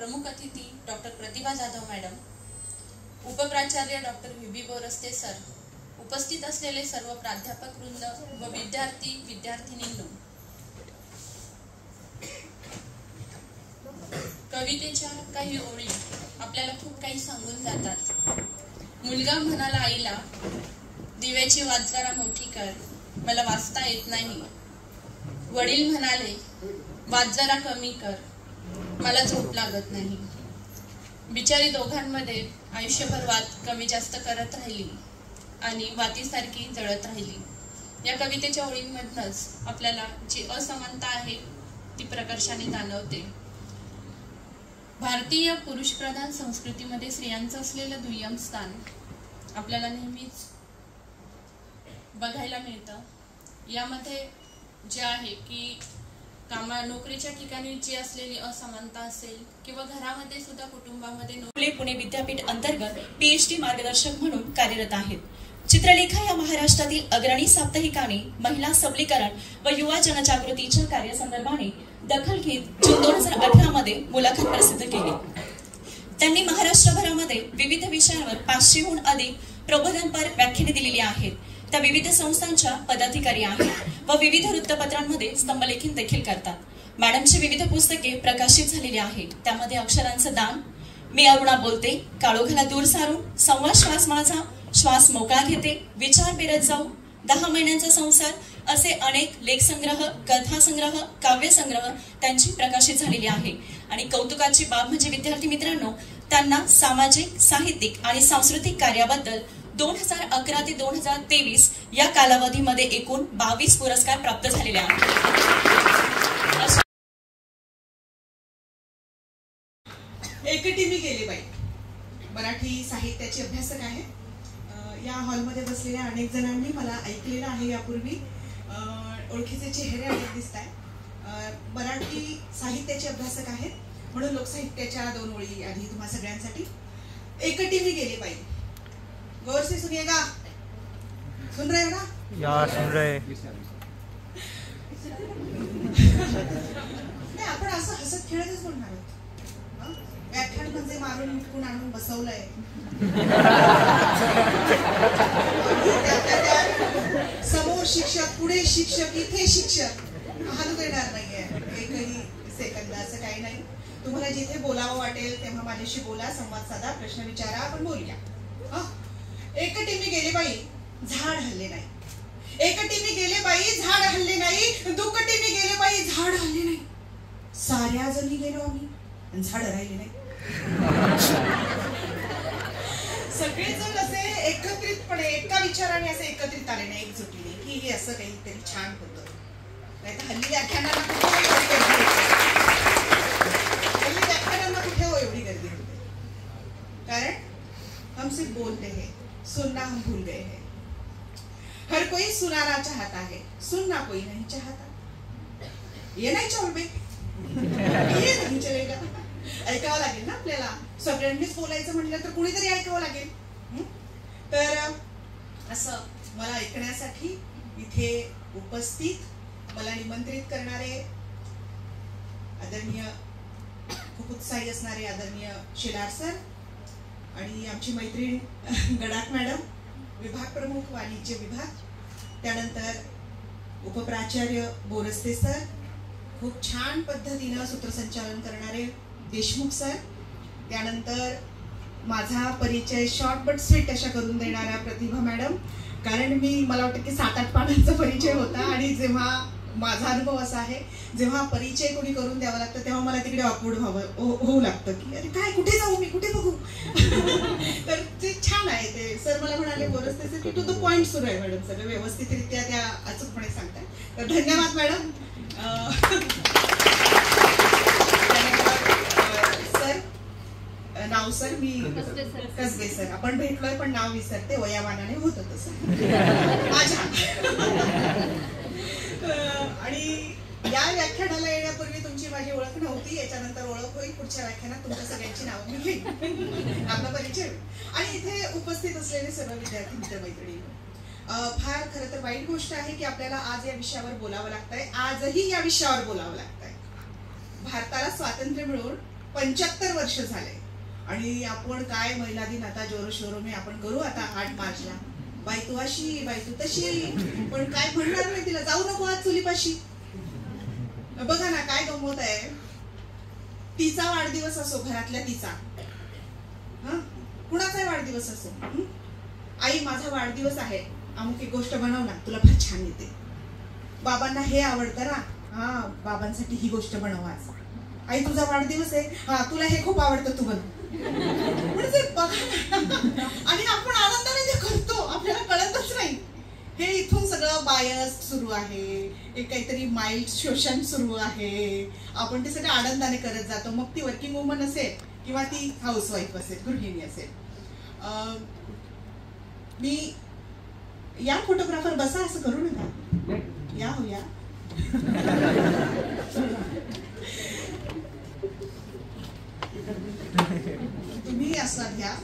प्रमुख अतिथी doctor Pratibha Jadhav madam, उपप्राचार्य डॉक्टर व्ही बोरस्ते सर, उपस्थित असलेले सर्व प्राध्यापक वृंद व विद्यार्थी विद्यार्थिनींनो, कवितेच्या काही ओळी आपल्याला खूप काही सांगून जातात. मुलगा म्हणाला आईला, दिव्याची वात जरा मोठी कर, मला वाचता येत नाही. वडील म्हणाले, वात जरा कमी कर, मला झोप लागत नाही. बिचारी दोघांमध्ये आयुष्यभर वात कमी जास्त करत राहिली आणि वातीसारखी जळत राहिली. या कवितेच्या ओळींमधनच आपल्याला जी असमानता आहे ती प्रकर्षाने जाणवते. भारतीय पुरुषप्रधान संस्कृतीमध्ये स्त्रियांचं असलेलं दुय्यम स्थान आपल्याला नेहमीच बघायला मिळतं. यामध्ये जे आहे की नोकरीच्या ठिकाणी जी असलेली असमानता असेल किंवा घरामध्ये सुद्धा कुटुंबामध्ये पुणे विद्यापीठ अंतर्गत PhD मार्गदर्शक म्हणून कार्यरत आहेत. चित्रलेखा या महाराष्ट्रातील अग्रणी साप्ताहिकाने महिला सबलीकरण व युवा जनजागृतीच्या कार्यसंदर्भाने दखल घेत जून 2018 मध्ये मुलाखत प्रसिद्ध केली. त्यांनी महाराष्ट्रभरामध्ये विविध विषयांवर 500हून अधिक प्रबोधनपर व्याख्याने दिलेली आहेत. त्या विविध संस्थांच्या पदाधिकारी आहेत व विविध वृत्तपत्रांमध्ये स्तंभलेखन देखील करतात. मॅडमची विविध पुस्तके प्रकाशित झालेली आहेत. त्यामध्ये अक्षरांचं दान, मी अरुणा बोलते, काळोखाला दूर सारून, संवाद श्वास माझा, श्वास मोकळा घेते, विचार पेरत जाऊ, 10 महिन्यांचा संसार असे अनेक लेखसंग्रह, कथासंग्रह, काव्यसंग्रह त्यांची प्रकाशित झालेली आहे. आणि कौतुकाची बाब म्हणजे विद्यार्थी मित्रांनो, त्यांना सामाजिक, साहित्यिक आणि सांस्कृतिक कार्याबद्दल 2011 ते 2023 या कालावधीमध्ये एकूण 22 पुरस्कार प्राप्त झालेले आहेत. एकटी मी गेले बाई मराठी साहित्याचे अभ्यासक आहे. या हॉलमध्ये बसलेल्या अनेक जणांनी मला ऐकलेलं आहे यापूर्वी. ओळखीचे चेहरे अनेक दिसत आहेत. मराठी साहित्याचे अभ्यासक आहेत म्हणून लोकसाहित्याच्या 2 ओळी आधी तुम्हा सगळ्यांसाठी. एकटी मी गेले बाई, गौर से सुनिएगा. सुन रहे हो ना? या सुन रहे. नाही, आपण असं हसत खेळतच बोलणार आहोत. व्याख्यान म्हणजे मारून मुटकून आणून बसवलंय. समोर शिक्षक, पुढे शिक्षक, इथे शिक्षक, हालू देणार नाहीये एकही सेकंद. असं काही नाही. तुम्हाला जिथे बोलावं वाटेल तेव्हा माझ्याशी बोला, संवाद साधा, प्रश्न विचारा, आपण बोलूया. एकटी मी गेले बाई, झाड हल्ले नाही. एकटी मी गेले बाई, झाड हल्ले नाही. दुकटी मी गेले बाई, झाड हल्ले नाही. साऱ्या जणी गेलो आम्ही, झाड राहिले नाही. सगळेजण असे एकत्रितपणे एका विचाराने असे एकत्रित आले नाही, एकजुटीने, की हे असं काहीतरी छान होतं. नाही तर हल्ली व्याख्यानांना कुठे हो एवढी गर्दी होते. कारण हम सिर्फ बोलते हैं, सुनना हम भूल गए हैं. हर कोई सुनाना चाहता है, सुनना कोई नहीं चाहता. ये नाही चलबे, ये नाही चलेगा. ऐकावं लागेल ना आपल्याला. सगळ्यांनीच बोलायचं म्हटलं तर कुणीतरी ऐकावं लागेल. तर असं मला ऐकण्यासाठी इथे उपस्थित मला निमंत्रित करणारे आदरणीय, खूप उत्साही असणारे आदरणीय शेलार सर आणि आमची मैत्रीण गडाख मॅडम, विभाग प्रमुख वाणिज्य विभाग, त्यानंतर उपप्राचार्य बोरस्ते सर, खूप छान पद्धतीनं सूत्रसंचालन करणारे देशमुख सर, त्यानंतर माझा परिचय शॉर्ट बट स्वीट अशा करून देणाऱ्या प्रतिभा मॅडम. कारण मला वाटतं की 7-8 पानांचा परिचय होता आणि जेव्हा माझा अनुभव असा आहे, जेव्हा परिचय कोणी करून द्यावा लागतं तेव्हा मला तिकडे ऑकवर्ड होऊ लागतं की अरे काय, कुठे जाऊ मी, कुठे बघू. तर ते छान आहे. ते सर मला म्हणाले बोरस्ते सर की टू द पॉइंट सुरू आहे मॅडम, सगळं व्यवस्थितरित्या त्या अचूकपणे सांगतात. तर धन्यवाद मॅडम. नाव सर मी कसबे सर, आपण भेटलोय पण नाव विसरते, वयामानाने होतं तसं माझ्या. आणि या व्याख्यानाला येण्यापूर्वी तुमची माझी ओळख नव्हती, याच्यानंतर ओळख होईल. पुढच्या व्याख्यानात तुमच्या सगळ्यांची नावं मी घेईन, आपला परिचय. आणि इथे उपस्थित असलेले सर्व विद्यार्थी मित्रमैत्रिणी, फार खरं तर वाईट गोष्ट आहे की आपल्याला आज या विषयावर बोलावं लागतंय. आजही या विषयावर बोलावं लागतंय. भारताला स्वातंत्र्य मिळून 75 वर्ष झाले आणि आपण काय महिला दिन आता जोरो शोरो में आपण करू आता 8 मार्चला. बाई तू अशी बाई तू तशी, पण काय म्हणणार नाही तिला, जाऊ नको आज चुलीपाशी. बघा ना काय गंमत आहे. तिचा वाढदिवस असो, घरातल्या तिचा, कुणाचाही वाढदिवस असो, आई माझा वाढदिवस आहे, अमुक एक गोष्ट बनव ना, तुला फार छान येते. बाबांना हे आवडतं ना, हा बाबांसाठी ही गोष्ट बनव आज. आई तुझा वाढदिवस आहे, हा तुला हे खूप आवडतं, तू बनव. म्हणजे बघा ना, आणि आपण आनंदाने जे करतो आपल्याला कळतच नाही. हे इथून सगळं बायस सुरू आहे, एक काहीतरी माइल्ड शोषण सुरू आहे. आपण ते सगळं आनंदाने करत जातो. मग ती वर्किंग वुमन असेल किंवा ती हाऊसवाईफ असेल, गृहिणी असेल. मी या फोटोग्राफर बसा, असं करू नका, या हो या. तुम्ही असं घ्या.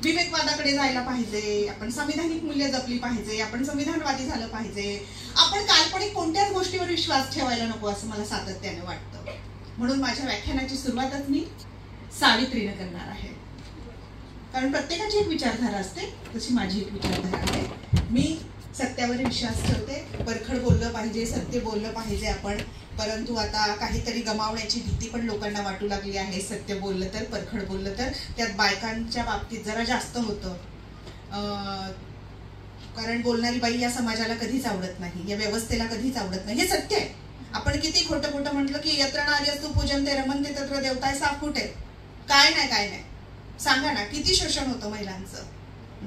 विवेकवादाकडे जायला पाहिजे, आपण संविधानिक मूल्य जपली पाहिजे, आपण संविधानवादी झालं पाहिजे, आपण काल्पनिक कोणत्याच गोष्टीवर विश्वास ठेवायला नको, असं मला सातत्याने वाटतं. म्हणून माझ्या व्याख्यानाची सुरुवातच मी सावित्रीने करणार आहे. कारण प्रत्येकाची एक विचारधारा असते, तशी माझी एक विचारधारा आहे. मी सत्यावर विश्वास ठेवते. परखड बोललं पाहिजे, सत्य बोललं पाहिजे आपण. परंतु आता काहीतरी गमावण्याची भीती पण लोकांना वाटू लागली आहे. सत्य बोललं तर, परखड बोललं तर. त्यात बायकांच्या बाबतीत जरा जास्त होतं, कारण बोलणारी बाई या समाजाला कधीच आवडत नाही, या व्यवस्थेला कधीच आवडत नाही. हे सत्य आहे. आपण किती खोटं खोटं म्हटलं की यत्र नार्यस्तु पूजन्ते रमन्ते तत्र देवताय, साफ कुठे, काय नाही काय नाही. सांगा ना, किती शोषण होतं महिलांचं.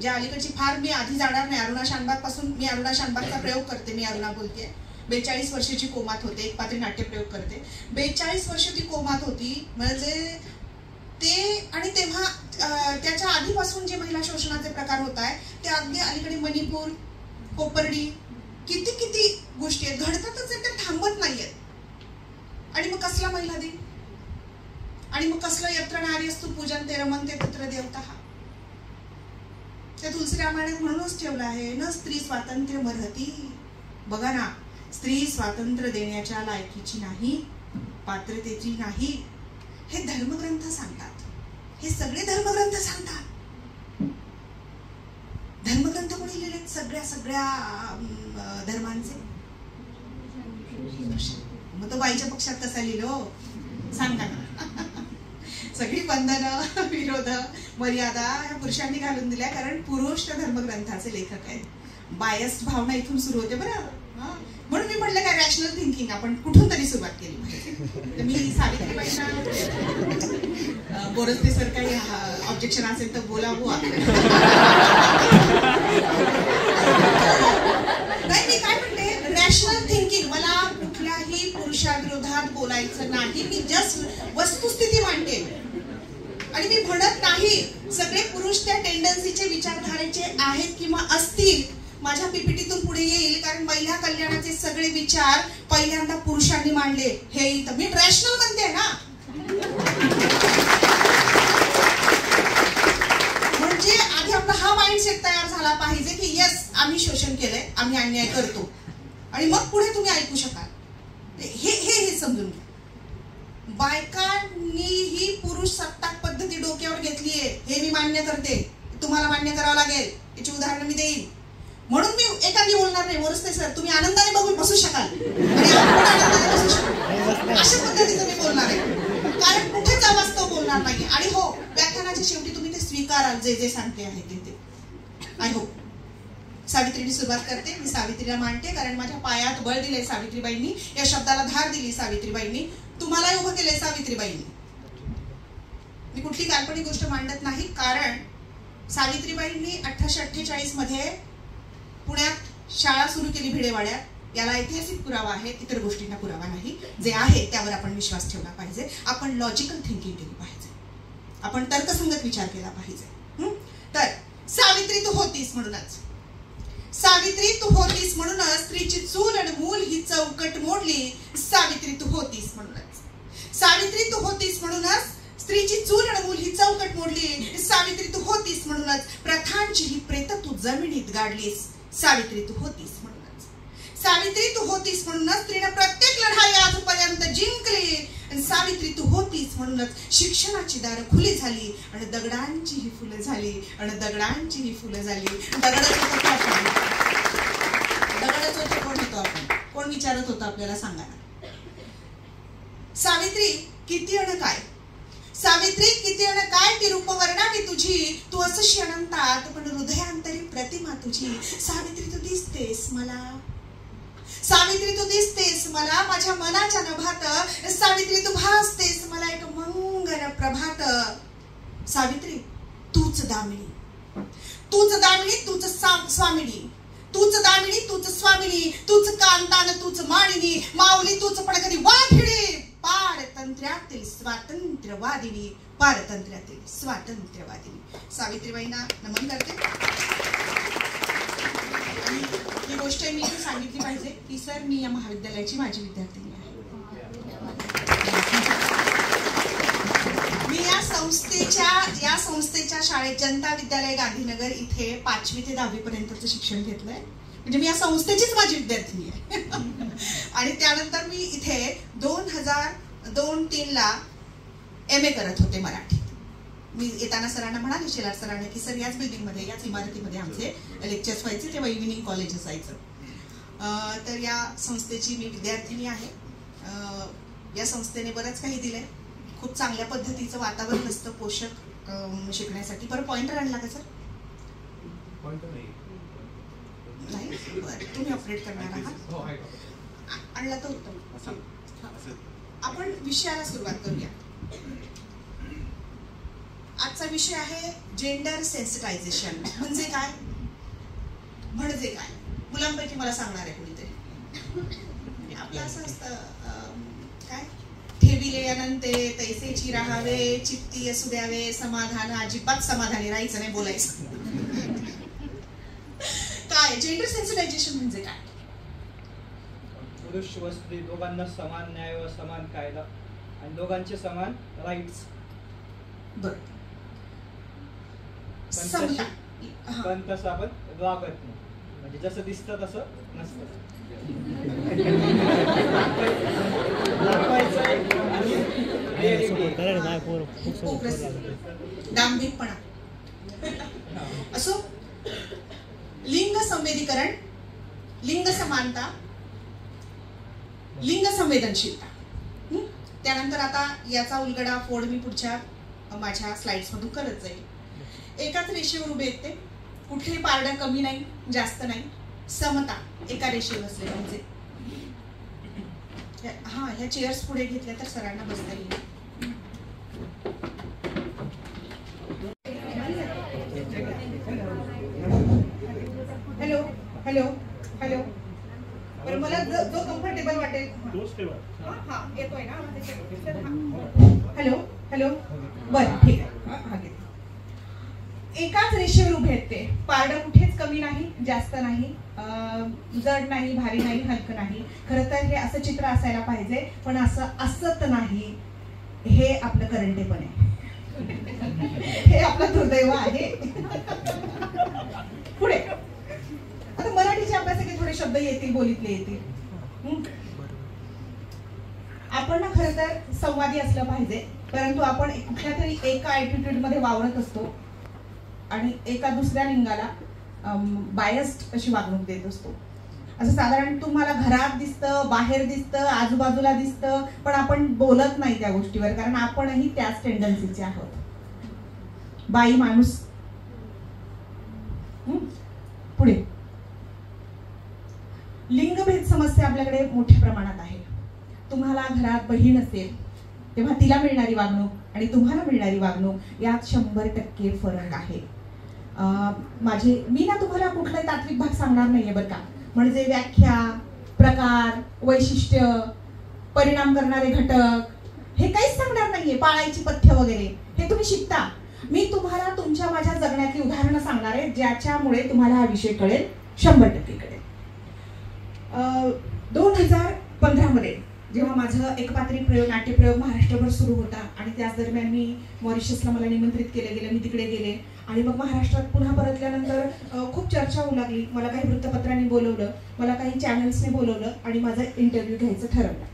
जे अलीकडची फार मी आधी जाणार नाही, अरुणा शानबाग पासून, मी अरुणा शानबागचा प्रयोग करते, मी अरुणा बोलते. 42 वर्षाची कोमात होते, एक पात्री नाट्य प्रयोग करते. 42 वर्ष ती कोमात होती. म्हणजे ते, आणि तेव्हा त्याच्या आधीपासून जे महिला शोषणाचे प्रकार होत आहे ते अगदी अलीकडे मणिपूर, कोपर्डी, किती किती गोष्टी आहेत, घडतातच, ते थांबत नाहीयेत. आणि मग कसला महिला दिन, आणि मग कसलं यत्र नार्यस्तु पूजन्ते रमन्ते तत्र देवताः. त्या तुलसी रामायणात म्हणूनच ठेवलं आहे, न स्त्री स्वातंत्र्य मर्हती. बघा ना, स्त्री स्वातंत्र्य देण्याच्या लायकीची नाही, पात्रतेची नाही. हे धर्मग्रंथ सांगतात, हे सगळे धर्मग्रंथ सांगतात. धर्मग्रंथ कोणी लिहिलेत? सगळ्या सगळ्या धर्मांचे. मग तो बाईच्या पक्षात कसा लिहिलो, सांगा ना. सगळी बंधनं, विरोध, मर्यादा ह्या पुरुषांनी घालून दिल्या, कारण पुरुष त्या धर्मग्रंथाचे लेखक आहेत. बायस्ड भावना इथून सुरू होते बरं. म्हणून मी म्हटलं काय, रॅशनल थिंकिंग आपण कुठून तरी सुरुवात केली पाहिजे. मी सावित्रीबाईंना, बोरस्ते सर काही ऑब्जेक्शन असेल तर बोलावं. नाही, मी काय म्हणते, रॅशनल थिंकिंग. मला कुठल्याही पुरुषाविरोधात बोलायचं नाही, मी जस्ट वस्तुस्थिती मांडते. आणि मी म्हणत नाही सगळे पुरुष त्या टेंडन्सीचे, विचारधारेचे आहेत किंवा असतील. माझ्या पीपीटीतून पुढे येईल, कारण महिला कल्याणाचे सगळे विचार पहिल्यांदा पुरुषांनी मांडले. हे मी रॅशनल म्हणते ना. म्हणजे आधी आपला हा माइंडसेट तयार झाला पाहिजे की यस, आम्ही शोषण केलंय, आम्ही अन्याय करतो, आणि मग पुढे तुम्ही ऐकू शकाल. हे समजून घ्या. बायकांनी ही पुरुष सत्ताक पद्धती डोक्यावर घेतलीये, हे मी मान्य करते. तुम्हाला मान्य करावं लागेल. याची उदाहरणं मी देईन. म्हणून मी एकांगी बोलणार नाही. बोरस्ते सर, तुम्ही आनंदाने बघून बसू शकाल, आणि आपण आनंदाने बसू शकाल, अशा पद्धतीचं मी बोलणार आहे. कारण कुठेच अवास्तव बोलणार नाही. आणि हो, व्याख्यानाच्या शेवटी तुम्ही ते स्वीकाराल, जे जे सांगते आहे ते. I hope. सावित्रीने सुरुवात करते. मी सावित्रीला मानते, कारण माझ्या पायात बळ दिले सावित्रीबाईंनी, या शब्दाला धार दिली सावित्रीबाईंनी, तुम्हाला उभं केलंय सावित्रीबाईंनी. मी कुठली काल्पनिक गोष्ट मांडत नाही, कारण सावित्रीबाईंनी 1848 मध्ये पुण्यात शाळा सुरू केली भिडेवाड्यात. याला ऐतिहासिक पुरावा आहे, इतर गोष्टींना पुरावा नाही. जे आहे त्यावर आपण विश्वास ठेवला पाहिजे. आपण लॉजिकल थिंकिंग केली पाहिजे, आपण तर्कसंगत विचार केला पाहिजे. तर सावित्री तू होतीस म्हणूनच, सावित्री तू होतीस म्हणूनच स्त्रीची चूल आणि मूल ही चौकट मोडली. सावित्री तू होतीस म्हणूनच, सावित्री तू होतीस म्हणूनच स्त्रीची चूल आणि मूल ही चौकट मोडली. सावित्री तू होतीस म्हणूनच प्रथांची ही प्रेत तू जमिनीत गाडलीस. सावित्री तू होतीस म्हणूनच, सावित्री तू होतीस म्हणूनच स्त्रीने प्रत्येक लढाई आजपर्यंत जिंकली. आणि सावित्री तू होतीस म्हणूनच शिक्षणाची दारं खुली झाली आणि दगडांची ही फुलं झाली आणि दगडांची ही फुलं झाली. दगडच होतो कोण होतो आपण? कोण विचारत होतं आपल्याला सांगा ना. सावित्री किती अण काय, सावित्री किती अण काय ती रूप वर्णावी तुझी, तू असशी अनंतात पण हृदयांतरी प्रतिमा तुझी. सावित्री तू दिसतेस मला, सावित्री तू दिसतेस मला माझ्या मनाच्या नभात, सावित्री तू भासतेस मला एक मंगल प्रभात. सावित्री तूच दामिनी, तूच दामिनी, तूच स्वामिनी, तूच दामिनी, तूच स्वामिनी, तूच कांतान, तूच माळिनी, माऊली तूच पण कधी वाघिणी, पारतंत्र्यातील स्वातंत्र्यवादिनी, पारतंत्र्यातील स्वातंत्र्यवादिनी. सावित्रीबाईंना नमन करते. आणि ही गोष्ट मी सांगितली पाहिजे की सर मी या महाविद्यालयाची माझी विद्यार्थिनी आहे. मी या संस्थेच्या शाळेत जनता विद्यालय गांधीनगर इथे 5वी ते 10वी पर्यंतचं शिक्षण घेतलंय. म्हणजे मी या संस्थेचीच माझी विद्यार्थिनी आहे. आणि त्यानंतर मी इथे 2002-03 ला MA करत होते मराठीत. मी येताना सरांना म्हणाले, शेलार सरांना, की सर याच बिल्डिंगमध्ये याच इमारतीमध्ये आमचे लेक्चर्स व्हायचे, तेव्हा इव्हिनिंग कॉलेज असायचं. तर या संस्थेची मी विद्यार्थिनी आहे. या संस्थेने बरंच काही दिलंय. खूप चांगल्या पद्धतीचं वातावरण असतं पोषक शिकण्यासाठी. बरं पॉइंटर आणला का सर? नाही, बरं तुम्ही ऑपरेट करणार आहात. आणला तर उत्तम. आपण विषयाला सुरुवात करूया. आजचा विषय आहे जेंडर सेन्सिटायझेशन. म्हणजे काय? म्हणजे काय? मुलांपैकी मला सांगणार आहे कोणीतरी. आपलं असं असतं काय, ठेविले अनंते तैसेची राहावे, चित्ती असू द्यावे समाधान. अजिबात समाधानी राहायचं नाही, बोलायचं. काय जेंडर सेन्सिटायझेशन म्हणजे काय? पुरुष व स्त्री दोघांना समान न्याय व समान कायदा आणि दोघांचे समान राईट्स. बरोबर. पण तसं आपण वागत नाही. म्हणजे जसं दिसतं तसं नसतं. दांभिकपणा असो, लिंग संवेदीकरण, लिंग समानता, लिंग संवेदनशीलता. त्यानंतर आता याचा उलगडा फोड मी पुढच्या माझ्या स्लाइड्स मधून करत जाईल. एकाच रेषेवर उभे येते, कुठेही पारडं कमी नाही जास्त नाही, समता, एका रेषेवर असले म्हणजे. हा, ह्या चेअर्स पुढे घेतल्या तर सरांना बसता येईल. Hello hello hello. बरं, मला जो कम्फर्टेबल वाटेल. हा येतोय ना? Hello hello. बरं ठीक आहे. एकाच रेषेवर उभे आहेत ते. पारडं कुठेच कमी नाही जास्त नाही, जड नाही भारी नाही हलकं नाही. खरं तर हे असं चित्र असायला पाहिजे, पण असं असत नाही. हे आपलं करंटेपण आहे. हे आपलं दुर्दैव आहे. पुढे आता मराठीचे अभ्यासाचे थोडे शब्द येतील, बोलीतले येतील. आपण ना खरं तर संवादी असलं पाहिजे, परंतु आपण कुठल्या तरी एका ऍटिट्यूड मध्ये वावरत असतो आणि एका दुसऱ्या लिंगाला बायस्ड अशी वागणूक देत असतो. असं साधारण तुम्हाला घरात दिसतं, बाहेर दिसतं, आजूबाजूला दिसतं, पण आपण बोलत नाही त्या गोष्टीवर, कारण आपणही त्याच टेंडन्सीचे आहोत. बाई माणूस. पुढे लिंगभेद समस्या आपल्याकडे मोठ्या प्रमाणात आहे. तुम्हाला घरात बहीण असेल तेव्हा तिला मिळणारी वागणूक आणि तुम्हाला मिळणारी वागणूक यात 100% फरक आहे. मी ना तुम्हाला कुठलाही तात्विक भाग सांगणार नाहीये बरं का. म्हणजे व्याख्या, प्रकार, वैशिष्ट्य, परिणाम करणारे घटक हे काहीच सांगणार नाहीये. पाळायची पथ्य वगैरे हे तुम्ही शिकता. मी तुम्हाला तुमच्या माझ्या जगण्यातली उदाहरणं सांगणार आहे, ज्याच्यामुळे तुम्हाला हा विषय कळेल, 100% कळेल. 2015 मध्ये जेव्हा माझं एकपात्री प्रयोग, नाट्यप्रयोग महाराष्ट्रभर सुरू होता आणि त्याच दरम्यान मी मॉरिशसला मला निमंत्रित केलं गेलं. मी तिकडे गेले आणि मग महाराष्ट्रात पुन्हा परतल्यानंतर खूप चर्चा होऊ लागली. मला काही वृत्तपत्रांनी बोलवलं, मला काही चॅनल्सने बोलवलं आणि माझा इंटरव्ह्यू घ्यायचं ठरवलं.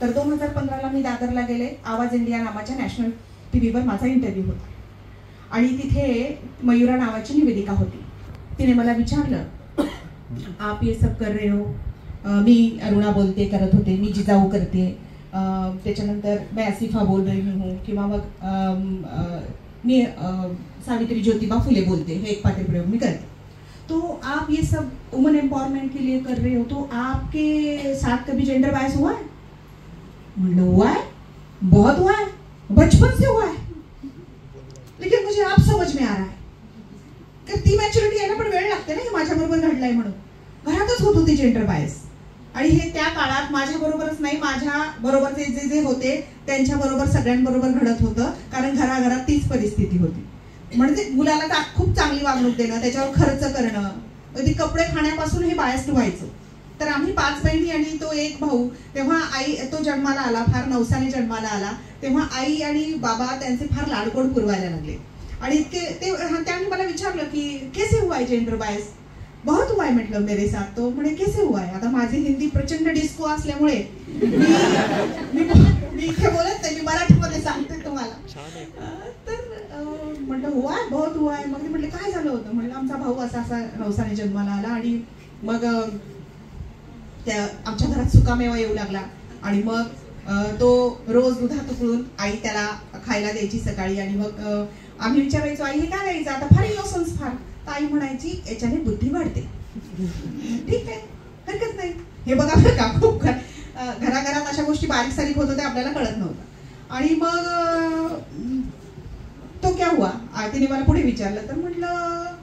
तर 2015ला मी दादरला गेले. आवाज इंडिया नावाच्या नॅशनल टीव्हीवर माझा इंटरव्ह्यू होता आणि तिथे मयुरा नावाची निवेदिका होती. तिने मला विचारलं, आप ये सब कर रहे हो? मी अरुणा बोलते करत होते, मी जिजाऊ करते, त्याच्यानंतर मैं आसिफा बोल रही हूँ, किंवा मग मी सावित्री ज्योतिबा फुले बोलते, हे एक पात्र प्रयोग मी करते. तो आप ये सब वुमन एम्पावरमेंट के लिए कर रहे हो, तो आपके साथ कभी जेंडर बायस हुआ है? मतलब हुआ है, बहुत हुआ है, बचपन से हुआ है. लेकिन मुझे आप समझ में आ रहा है की ती मॅच्युरिटी आहे ना, पण वेळ लागते ना. हे माझ्या बरोबर घडलंय म्हणून. घरातच होत होती जेंडर बायस, आणि हे त्या काळात माझ्या बरोबरच नाही, माझ्या बरोबरचे जे जे होते त्यांच्या बरोबर सगळ्यांबरोबर घडत होतं. कारण घराघरात तीच परिस्थिती होती. म्हणजे मुलाला खूप चांगली वागणूक देणं, त्याच्यावर खर्च करणं, ती कपडे खाण्यापासून हे बायस्ड व्हायचं. तर आम्ही 5 बहिणी आणि तो एक भाऊ. तेव्हा आई तो जन्माला आला, फार नवसाने जन्माला आला. तेव्हा आई आणि बाबा त्यांचे फार लाडकोड पुरवायला लागले. आणि त्यांनी मला विचारलं की कैसे हुआ है जेंडर बायस? बहुत हुआ है म्हटलं मेरे साथ. तो म्हणे कैसे हुआ है? आता माझी हिंदी प्रचंड डिस्को असल्यामुळे मी इथे बोलत नाही, मी मराठीमध्ये सांगते तुम्हाला. तर म्हटलं हुआ है, बहुत हुआ है. मग म्हटलं काय झालं होतं? म्हटलं आमचा भाऊ असा असा नवसाने जन्माला आला आणि मग त्या आमच्या घरात सुकामेवा येऊ लागला. आणि मग तो रोज दुधात उकळून आई त्याला खायला द्यायची सकाळी. आणि मग आम्ही विचारायचो, आई हे काय द्यायचं? आता फार इनोसन्स फार. आई म्हणायची याच्याने बुद्धी वाढते. ठीक आहे, हरकत नाही. हे बघा बरं का, खूप घराघरात अशा गोष्टी बारीक सारीक होत होत्या, आपल्याला कळत नव्हतं. आणि मग तो क्या हुआ? तिने मला पुढे विचारलं. तर म्हटलं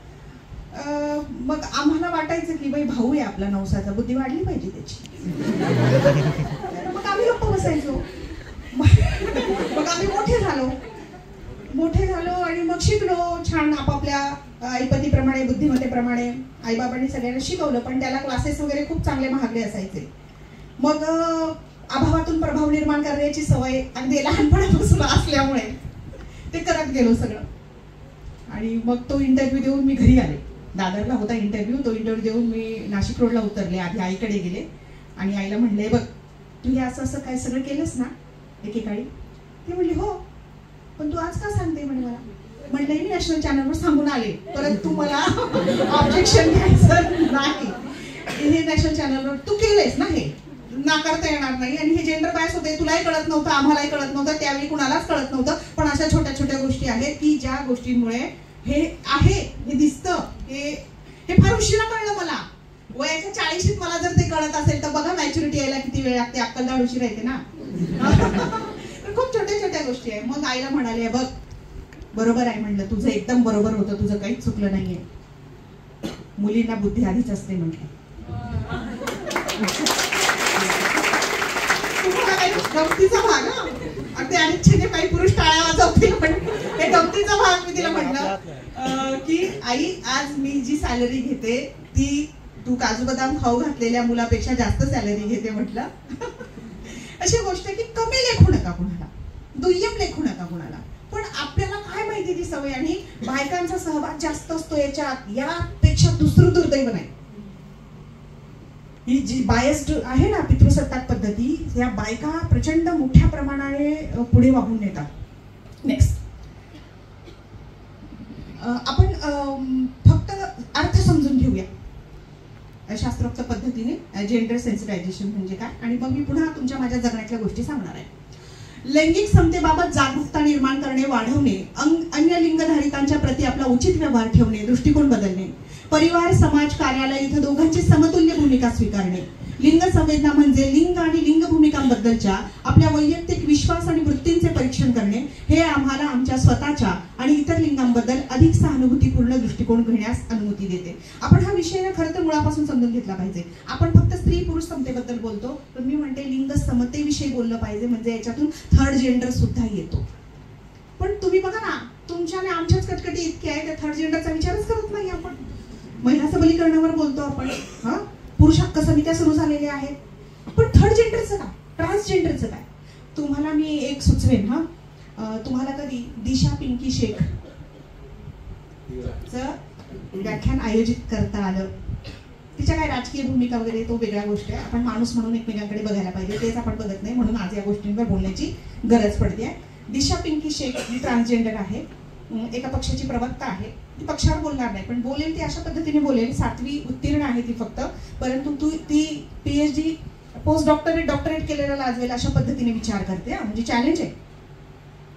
मग आम्हाला वाटायचं की बाई भाऊ आहे आपला नवसाचा, बुद्धी वाढली पाहिजे त्याची. मग आम्ही गप्प बसायचो. मग आम्ही मोठे झालो आणि मग शिकलो छान आपापल्या ऐपतीप्रमाणे, बुद्धिमत्तेप्रमाणे. आईबाबांनी सगळ्यांना शिकवलं, पण त्याला क्लासेस वगैरे खूप चांगले महागडे असायचे. मग अभावातून प्रभाव निर्माण करण्याची सवय अगदी लहानपणापासून असल्यामुळे ते करत गेलो सगळं. आणि मग तो इंटरव्ह्यू देऊन मी घरी आले. दादरला होता इंटरव्ह्यू. तो इंटरव्ह्यू देऊन मी नाशिक रोडला उतरले. आधी आईकडे गेले आणि आईला म्हणले, बघ तू हे असं असं काय सगळं केलंस ना एकेकाळी? ती म्हणली हो, पण तू आज का सांगते म्हणे मला? म्हटलं मी नॅशनल चॅनलवर सांगून आले, परंतु मला ऑब्जेक्शन घ्यायचं नाही. हे नॅशनल चॅनलवर तू केलंयस ना, हे नाकारता येणार नाही. आणि हे जेंडर बायस होते, तुलाही कळत नव्हतं, आम्हालाही कळत नव्हतं, त्यावेळी कुणालाच कळत नव्हतं. पण अशा छोट्या छोट्या गोष्टी आहेत की ज्या गोष्टींमुळे हे आहे, हे दिसतं. हे फार उशिरा कळलं मला. वयाच्या 40शीत मला जर ते कळत असेल तर बघा मॅच्युरिटी यायला किती वेळ लागते. अक्कलदाड उशिरा येते ना. खूप छोट्या छोट्या गोष्टी आहे. मग आईला म्हणाले, बघ बरोबर आहे म्हणलं, तुझं एकदम बरोबर होतं, तुझं काहीच चुकलं नाहीये. मुलींना बुद्धी आधीच असते म्हटलं. गमतीचा भाग हा. अगदी अनिच्छेने काही पुरुष टाळ्या वाजवतील, पण हे गमतीचा भाग. मी तिला म्हटलं की आई आज मी जी सॅलरी घेते ती तू काजू बदाम खाऊ घातलेल्या मुलापेक्षा जास्त सॅलरी घेते म्हटलं. अशी गोष्ट आहे की कमी लेखू नका कुणाला, दुय्यम लेखू नका कुणाला. पण आपल्याला काय माहिती ती सवय. आणि बायकांचा सहभाग जास्त असतो याच्यात. यापेक्षा दुसरं दुर्दैव नाही. ही जी बायस्ड आहे ना पितृसत्ताक पद्धती, या बायका प्रचंड मोठ्या प्रमाणाने पुढे वाहून नेतात. नेक्स्ट, आपण फक्त अर्थ समजून घेऊया शास्त्रोक्त पद्धतीने जेंडर सेन्सिटायझेशन म्हणजे काय. आणि मग मी पुन्हा तुमच्या माझ्या जगण्यातल्या गोष्टी सांगणार आहे. लैंगिक समतेबाबत जागरूकता निर्माण करणे, वाढवणे, अन्य लिंगधारितांच्या प्रती आपला उचित व्यवहार ठेवणे, दृष्टिकोन बदलणे, परिवार, समाज, कार्यालय इथं दोघांची समतुल्य भूमिका स्वीकारणे. लिंग संवेदना म्हणजे लिंग आणि लिंग भूमिकांबद्दलच्या आपल्या वैयक्तिक विश्वास आणि वृत्तींचे परीक्षण करणे. हे आम्हाला आमच्या स्वतःच्या आणि इतर लिंगांबद्दल अधिक सहानुभूतीपूर्ण दृष्टिकोन घेण्यास अनुमती देते. आपण हा विषय खरं तर मुळापासून समजून घेतला पाहिजे. आपण फक्त स्त्री पुरुष समतेबद्दल बोलतो, पण मी म्हणते लिंग समतेविषयी बोललं पाहिजे, म्हणजे याच्यातून थर्ड जेंडर सुद्धा येतो. पण तुम्ही बघा ना, तुमच्या आणि आमच्याच कटकटी इतके आहे, त्या थर्ड जेंडरचा विचारच करत नाही आपण. महिला सबलीकरणावर बोलतो आपण, हा पुरुष हक्क समित्या सुरू झालेल्या आहेत, पण थर्ड जेंडरचं काय, ट्रान्सजेंडरचं काय? तुम्हाला मी एक सुचवेन. हा तुम्हाला कधी दिशा पिंकी शेख च व्याख्यान आयोजित करता आलं तिच्या काय राजकीय भूमिका वगैरे तो वेगळ्या गोष्ट आहे. आपण माणूस म्हणून एकमेकांकडे बघायला पाहिजे, तेच आपण बघत नाही, म्हणून आज या गोष्टींवर बोलण्याची गरज पडते. दिशा पिंकी शेख ही ट्रान्सजेंडर आहे, एका पक्षाची प्रवक्ता आहे. ती पक्षावर बोलणार नाही, पण बोलेल ती अशा पद्धतीने बोलेल. 7वी उत्तीर्ण आहे ती फक्त, परंतु ती PhD पोस्ट डॉक्टरेट केलेला लाजवेल अशा पद्धतीने विचार करते. म्हणजे चॅलेंज आहे.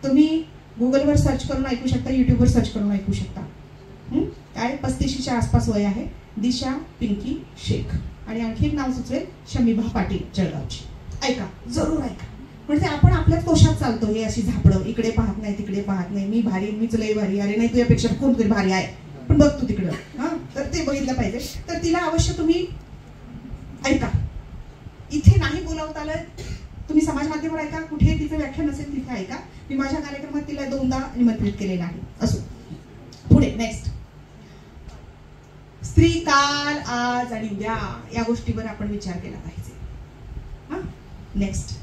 तुम्ही गुगलवर सर्च करून ऐकू शकता, युट्यूबवर सर्च करून ऐकू शकता. काय 35च्या आसपास वय आहे. दिशा पिंकी शेख. आणि आणखी एक नाव सुचवेल, शमीभा पाटील जळगावची. ऐका, जरूर ऐका. म्हणजे आपण आपल्याच कोशात चालतो, हे अशी झापडं, इकडे पाहत नाही तिकडे पाहत नाही, मी भारी, मीच लय भारी, अरे नाही तुझ्यापेक्षा कोणतरी भारी आहे, पण बघ तू तिकडं. तर ते बघितलं पाहिजे. तर तिला अवश्य तुम्ही ऐका. इथे नाही बोलावता आलं, तुम्ही समाज माध्यमावर ऐका, कुठे तिचं व्याख्यान असेल तिथे ऐका. मी माझ्या कार्यक्रमात तिला 2दा निमंत्रित केलेलं आहे. असो, पुढे नेक्स्ट. स्त्री काल, आज आणि उद्या या गोष्टीवर आपण विचार केला पाहिजे. नेक्स्ट,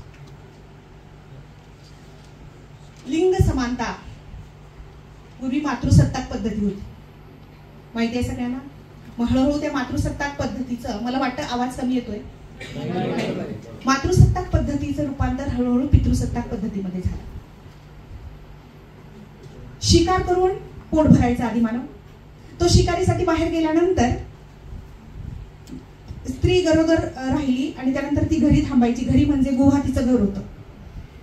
लिंग समानता. पूर्वी मातृसत्ताक पद्धती होती, माहिती आहे सगळ्यांना. मग हळूहळू त्या मातृसत्ताक पद्धतीचं, मला वाटतं आवाज कमी येतोय, मातृसत्ताक पद्धतीचं रूपांतर हळूहळू पितृसत्ताक पद्धतीमध्ये झालं. शिकार करून पोट भरायचा आधी मानव. तो शिकारीसाठी बाहेर गेल्यानंतर स्त्री गरोदर राहिली आणि त्यानंतर ती घरी थांबायची. घरी म्हणजे गुहा तिचं घर होतं.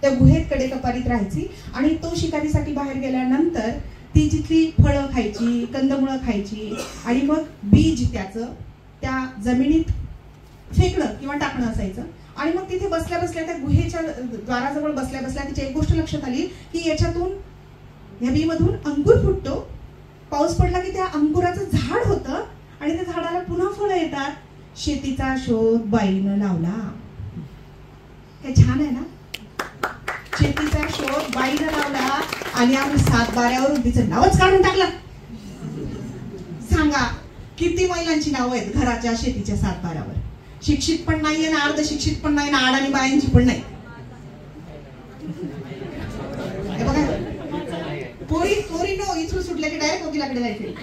त्या गुहेत कडेकपारीत राहायची आणि तो शिकारीसाठी बाहेर गेल्यानंतर ती जिथली फळं खायची, कंदमुळं खायची आणि मग बीज त्याचं त्या जमिनीत फेकणं किंवा टाकणं असायचं. आणि मग तिथे बसल्या बसल्या त्या गुहेच्या द्वाराजवळ बसल्या बसल्या तिच्या एक गोष्ट लक्षात आली की याच्यातून, या बीमधून अंकुर फुटतो. पाऊस पडला की त्या अंकुराचं झाड होतं आणि त्या झाडाला पुन्हा फळं येतात. शेतीचा शोध बाईनं लावला. काय छान आहे ना. शेतीचा शोध बाईनं लावला आणि आम्ही 7-12 तिचं नावच काढून टाकलं. सांगा किती महिलांची नावं आहेत घराच्या शेतीच्या 7-12. शिक्षित पण नाहीये ना, अर्ध शिक्षित पण नाही ना, अडाणी बायांची पण नाही. बघा, पोरी नो इथून सुटल्या की डायरेक्ट वकिलाकडे जायचे.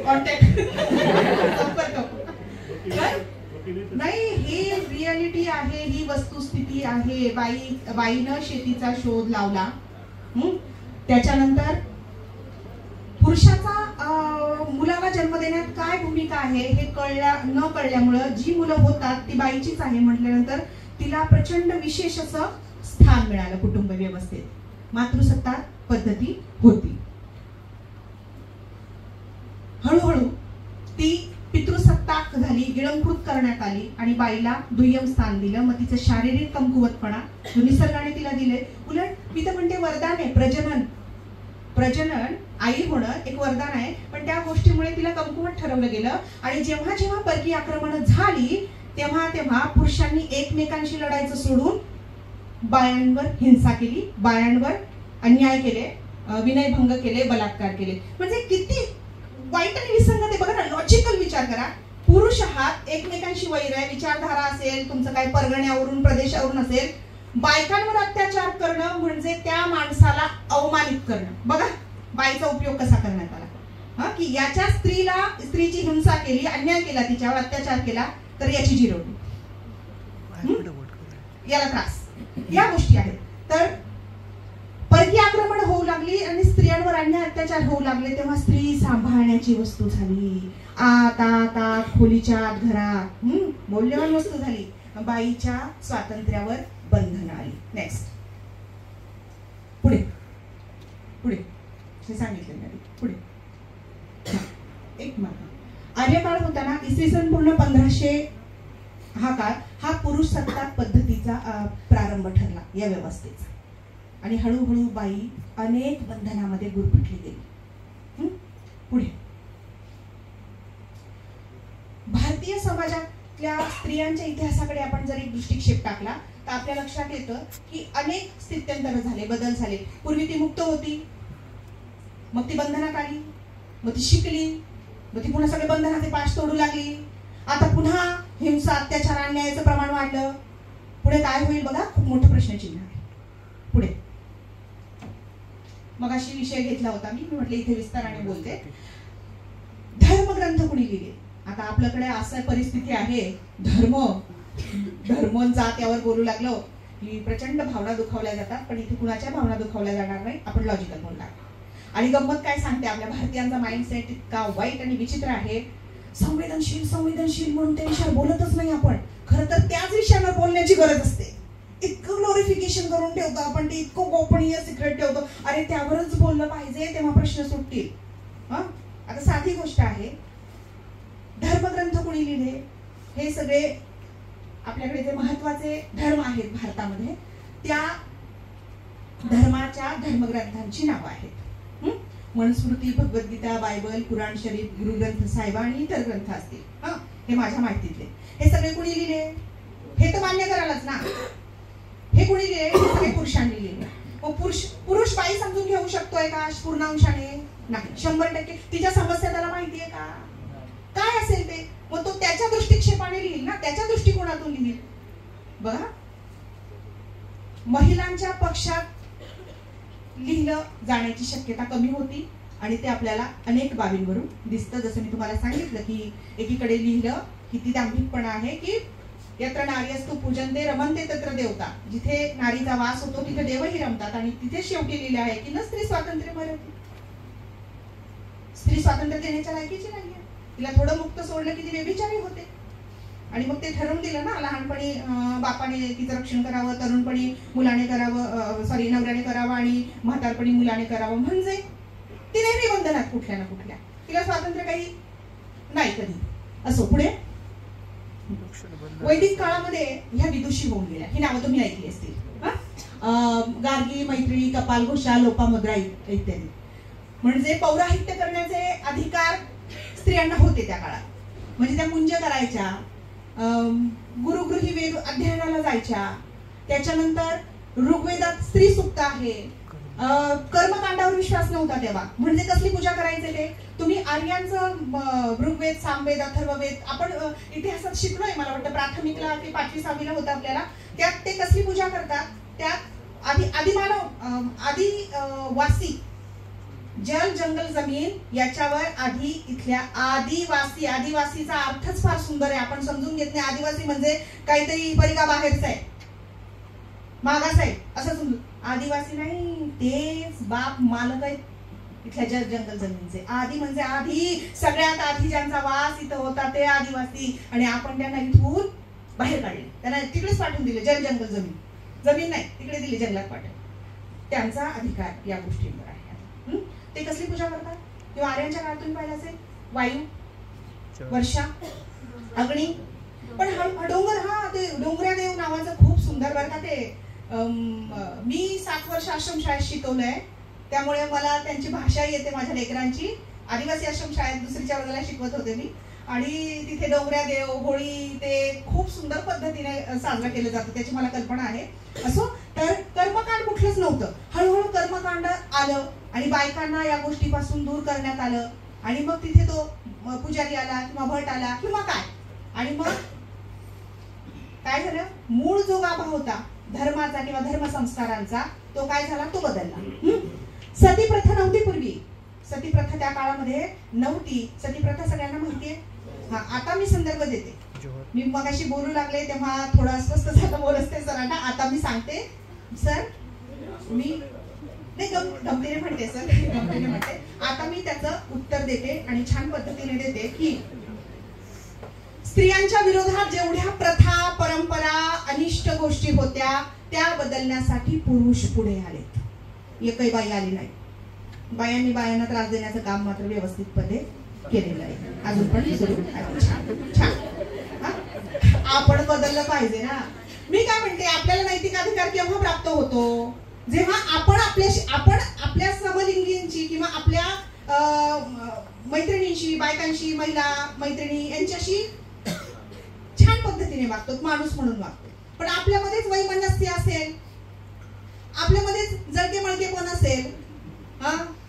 कॉन्टॅक्ट नाही, हे रियालिटी आहे, ही वस्तुस्थिती आहे. बाईनं शेतीचा शोध लावला. त्याच्यानंतर पुरुषाचा मुलाला जन्म देण्यात काय भूमिका आहे हे न कळल्यामुळं जी मुलं होतात ती बाईचीच आहे म्हटल्यानंतर तिला प्रचंड विशेष असं स्थान मिळालं कुटुंब व्यवस्थेत. मातृसत्ताक पद्धती होती. हळूहळू ती पितृसत्ताक झाली, गिळंकृत करण्यात आली आणि बाईला दुय्यम स्थान दिलं. मग तिचं शारीरिक कमकुवतपणा निसर्गाने तिला दिले. उलट मी तर म्हणते वरदान आहे. प्रजनन आई होणं एक वरदान आहे, पण त्या गोष्टीमुळे तिला कमकुवत ठरवलं गेलं. आणि जेव्हा जेव्हा परकीय आक्रमण झाली तेव्हा तेव्हा पुरुषांनी एकमेकांशी लढायचं सोडून बायांवर हिंसा केली, बायांवर अन्याय केले, विनयभंग केले, बलात्कार केले. म्हणजे किती वाईट आणि विसंगत आहे बघा ना. लॉजिकल विचार करा. पुरुष आहात, एकमेकांशी वैर आहे, विचारधारा असेल, तुमचं काय परगण्यावरून प्रदेशावरून असेल, बायकांवर अत्याचार करणं म्हणजे त्या माणसाला अवमानित करणं. बघा बाईचा उपयोग कसा करण्यात आला. की याच्या स्त्रीची हिंसा केली, अन्याय केला, तिच्यावर अत्याचार केला, तर याची जिरवली, याला त्रास. या गोष्टी आहेत. तर परकीय आक्रमण होऊ लागली आणि स्त्रियांवर अन्याय अत्याचार होऊ लागले तेव्हा स्त्री सांभाळण्याची वस्तू झाली. आत खोलीच्या आत घरात मौल्यवान वस्तू झाली. बाईच्या स्वातंत्र्यावर बंधन आली. नेक्स्ट, पुढे पुढे हे सांगितलं नाही. पुढे एक मार्ग. आर्यकाळ होता ना, इसवी सन पूर्ण 1500 हा काळ हा पुरुष सत्ताक पद्धतीचा प्रारंभ ठरला या व्यवस्थेचा. आणि हळूहळू बाई अनेक बंधनामध्ये गुरफटली गेली. पुढे भारतीय समाजातल्या स्त्रियांच्या इतिहासाकडे आपण जर एक दृष्टिक्षेप टाकला तर आपल्या लक्षात येतं की अनेक स्थित्यंतर झाले, बदल झाले. पूर्वी ती मुक्त होती, मग ती बंधनात आली, मग ती शिकली, मग ती पुन्हा सगळे बंधनाचे पाश तोडू लागली. आता पुन्हा हिंसा, अत्याचार, अन्यायाचं प्रमाण वाढलं. पुढे काय होईल बघा, खूप मोठं प्रश्नचिन्ह आहे. पुढे मगाशी विषय घेतला होता मी म्हटलं इथे विस्ताराने बोलते. धर्मग्रंथ कुणी लिहिले? आता आपल्याकडे असं परिस्थिती आहे, धर्म जात यावर बोलू लागलो की प्रचंड भावना दुखावल्या जातात, पण इथे कुणाच्या भावना दुखावल्या जाणार नाही, आपण लॉजिकल बोलणार. आणि गंमत काय सांगते, आपल्या भारतीयांचा माइंडसेट इतका वाईट आणि विचित्र आहे. संवेदनशील म्हणून त्या विषयावर बोलतच नाही आपण. खरं तर त्याच विषयावर बोलण्याची गरज असते. इतकं ग्लोरिफिकेशन करून ठेवतो आपण, ते इतकं गोपनीय सिक्रेट ठेवतो. अरे त्यावरच बोललं पाहिजे, तेव्हा प्रश्न सुटतील. आता साधी गोष्ट आहे, धर्मग्रंथ कोणी लिहिले? हे सगळे आपल्याकडे जे महत्वाचे धर्म आहेत भारतामध्ये, त्या धर्माच्या धर्मग्रंथांची नावं आहेत. मनुस्मृती, भगवद्गीता, बायबल, कुराण शरीफ, गुरुग्रंथ साहिब आणि इतर ग्रंथ असतील. हे माझ्या माहितीतले. हे सगळे कुणी लिहिले? हे तर मान्य करायलाच ना. हे कुणी लिहिले? हे सगळे पुरुषांनी लिहिले. मग पुरुष बाई समजून घेऊ शकतोय का पूर्णांशाने? नाही. 100% तिच्या समस्या त्याला माहितीये का? काय असेल ते, मग तो त्याच्या दृष्टिक्षेपाने लिहिल ना, त्याच्या दृष्टिकोनातून लिहिल. बघा, महिलांच्या पक्षात लिहिलं जाण्याची शक्यता कमी होती आणि ते आपल्याला अनेक बाबींवरून दिसतं. जसं मी तुम्हाला सांगितलं की एकीकडे लिहिलं किती दांभिकपणा आहे की यत्र नार्यस्तु पूजन्ते रमन्ते तत्र देवता. जिथे नारीचा वास होतो तिथे देवही रमतात. आणि तिथे शेवटी लिहिलं आहे की न स्त्री स्वातंत्र्य मरते. स्त्री स्वातंत्र्य देण्याच्या लायकीची नाहीये. तिला थोडं मुक्त सोडलं की ती व्यभिचारी होते. आणि मग ते ठरवून दिलं ना, लहानपणी बापाने तिचं रक्षण करावं, तरुणपणी मुलाने करावं, नवऱ्याने करावं आणि म्हातारपणी मुलाने करावं. म्हणजे ती नेहमी बंधनात कुठल्या ना कुठल्या. तिला स्वातंत्र्य काही नाही कधी. असो, पुढे वैदिक काळामध्ये ह्या विदुषी होऊन गेल्या. ही नावं तुम्ही ऐकली असतील. गार्गी, मैत्री, कपालघोषा, लोपामुद्रा इत्यादी. म्हणजे पौराहित्य करण्याचे अधिकार स्त्रियांना होते त्या काळात. म्हणजे त्या मुंज करायच्या, गुरुगृही वेद अध्ययनाला जायच्या. त्याच्यानंतर ऋग्वेदात स्त्री सुक्त आहे. कर्मकांडावर विश्वास नव्हता तेव्हा. म्हणजे कसली पूजा करायचे ते तुम्ही आर्यांचं ऋग्वेद, सामवेद, अथर्ववेद आपण इतिहासात शिकलोय. मला वाटतं प्राथमिकला ते 5वी-6वीला होतं आपल्याला. त्यात ते कसली पूजा करतात, त्यात आदिवासी जल, जंगल, जमीन याच्यावर आधी इथल्या आदिवासीचा अर्थच फार सुंदर आहे. आपण समजून घेत नाही. आदिवासी म्हणजे काहीतरी परिगा बाहेरचा आहे, मागास आहे असं समजून. आदिवासी नाही, तेच बाप मालक आहेत इथल्या जल, जंगल, जमीनचे. आदी म्हणजे आधी, सगळ्यात आधी ज्यांचा वास इथं होता ते आदिवासी. आणि आपण त्यांना इथून बाहेर काढले, त्यांना तिकडेच पाठवून दिले. जल, जंगल, जमीन नाही, तिकडे दिली, जंगलात पाठवले. त्यांचा अधिकार या गोष्टींवर आहे. ते कसली पूजा करतात? किंवा आर्यांच्या काळात तुम्ही पाहिलं असेल, वायू, वर्षा, अग्नी. पण डोंगर, ते डोंगऱ्या देव नावाचं खूप सुंदर बरं का ते. मी 7 वर्ष आश्रमशाळेत शिकवलंय, त्यामुळे मला त्यांची भाषा येते माझ्या लेकरांची. आदिवासी आश्रमशाळेत 2रीच्या वर्गाला शिकवत होते मी. आणि तिथे डोंगऱ्या देव, होळी ते खूप सुंदर पद्धतीने साजरा केलं जातं, त्याची मला कल्पना आहे. असो, तर कर्मकांड कुठलंच नव्हतं. हळूहळू कर्मकांड आलं आणि बायकांना या गोष्टीपासून दूर करण्यात आलं. आणि मग तिथे तो पुजारी आला किंवा भट आला किंवा काय. आणि मग काय झालं, मूळ जो गाभा होता धर्माचा किंवा धर्मसंस्कारांचा, तो काय झाला, तो बदलला. सती प्रथा नव्हती पूर्वी. सती प्रथा त्या काळामध्ये नव्हती. सती प्रथा सगळ्यांना माहितीये. आता मी संदर्भ देते. मी मगाशी बोलू लागले तेव्हा थोडं अस्वस्थ झालं बोलते सरांना. आता मी सांगते सर, मी नाही गमतीने म्हणते सर, गमतीने म्हणते. आता मी त्याचं उत्तर देते आणि छान पद्धतीने देते की स्त्रियांच्या विरोधात जेवढ्या प्रथा, परंपरा, अनिष्ट गोष्टी होत्या त्या बदलण्यासाठी पुरुष पुढे आलेत. एकही बाई आली नाही. बायांनी बायांना त्रास देण्याचं काम मात्र व्यवस्थितपणे केलेलं आहे. अजून पण सुरू आहे. छान. आपण बदललं पाहिजे ना. मी काय म्हणते, आपल्याला नैतिक अधिकार केव्हा प्राप्त होतो, जेव्हा आपण आपल्या समलिंगींची किंवा आपल्या मैत्रिणींशी, बायकांशी, महिला मैत्रिणी यांच्याशी छान पद्धतीने वागतो, माणूस म्हणून वागतो. पण आपल्यामध्येच वैमनस्य असेल, आपल्यामध्येच जळके मळके पण असेल,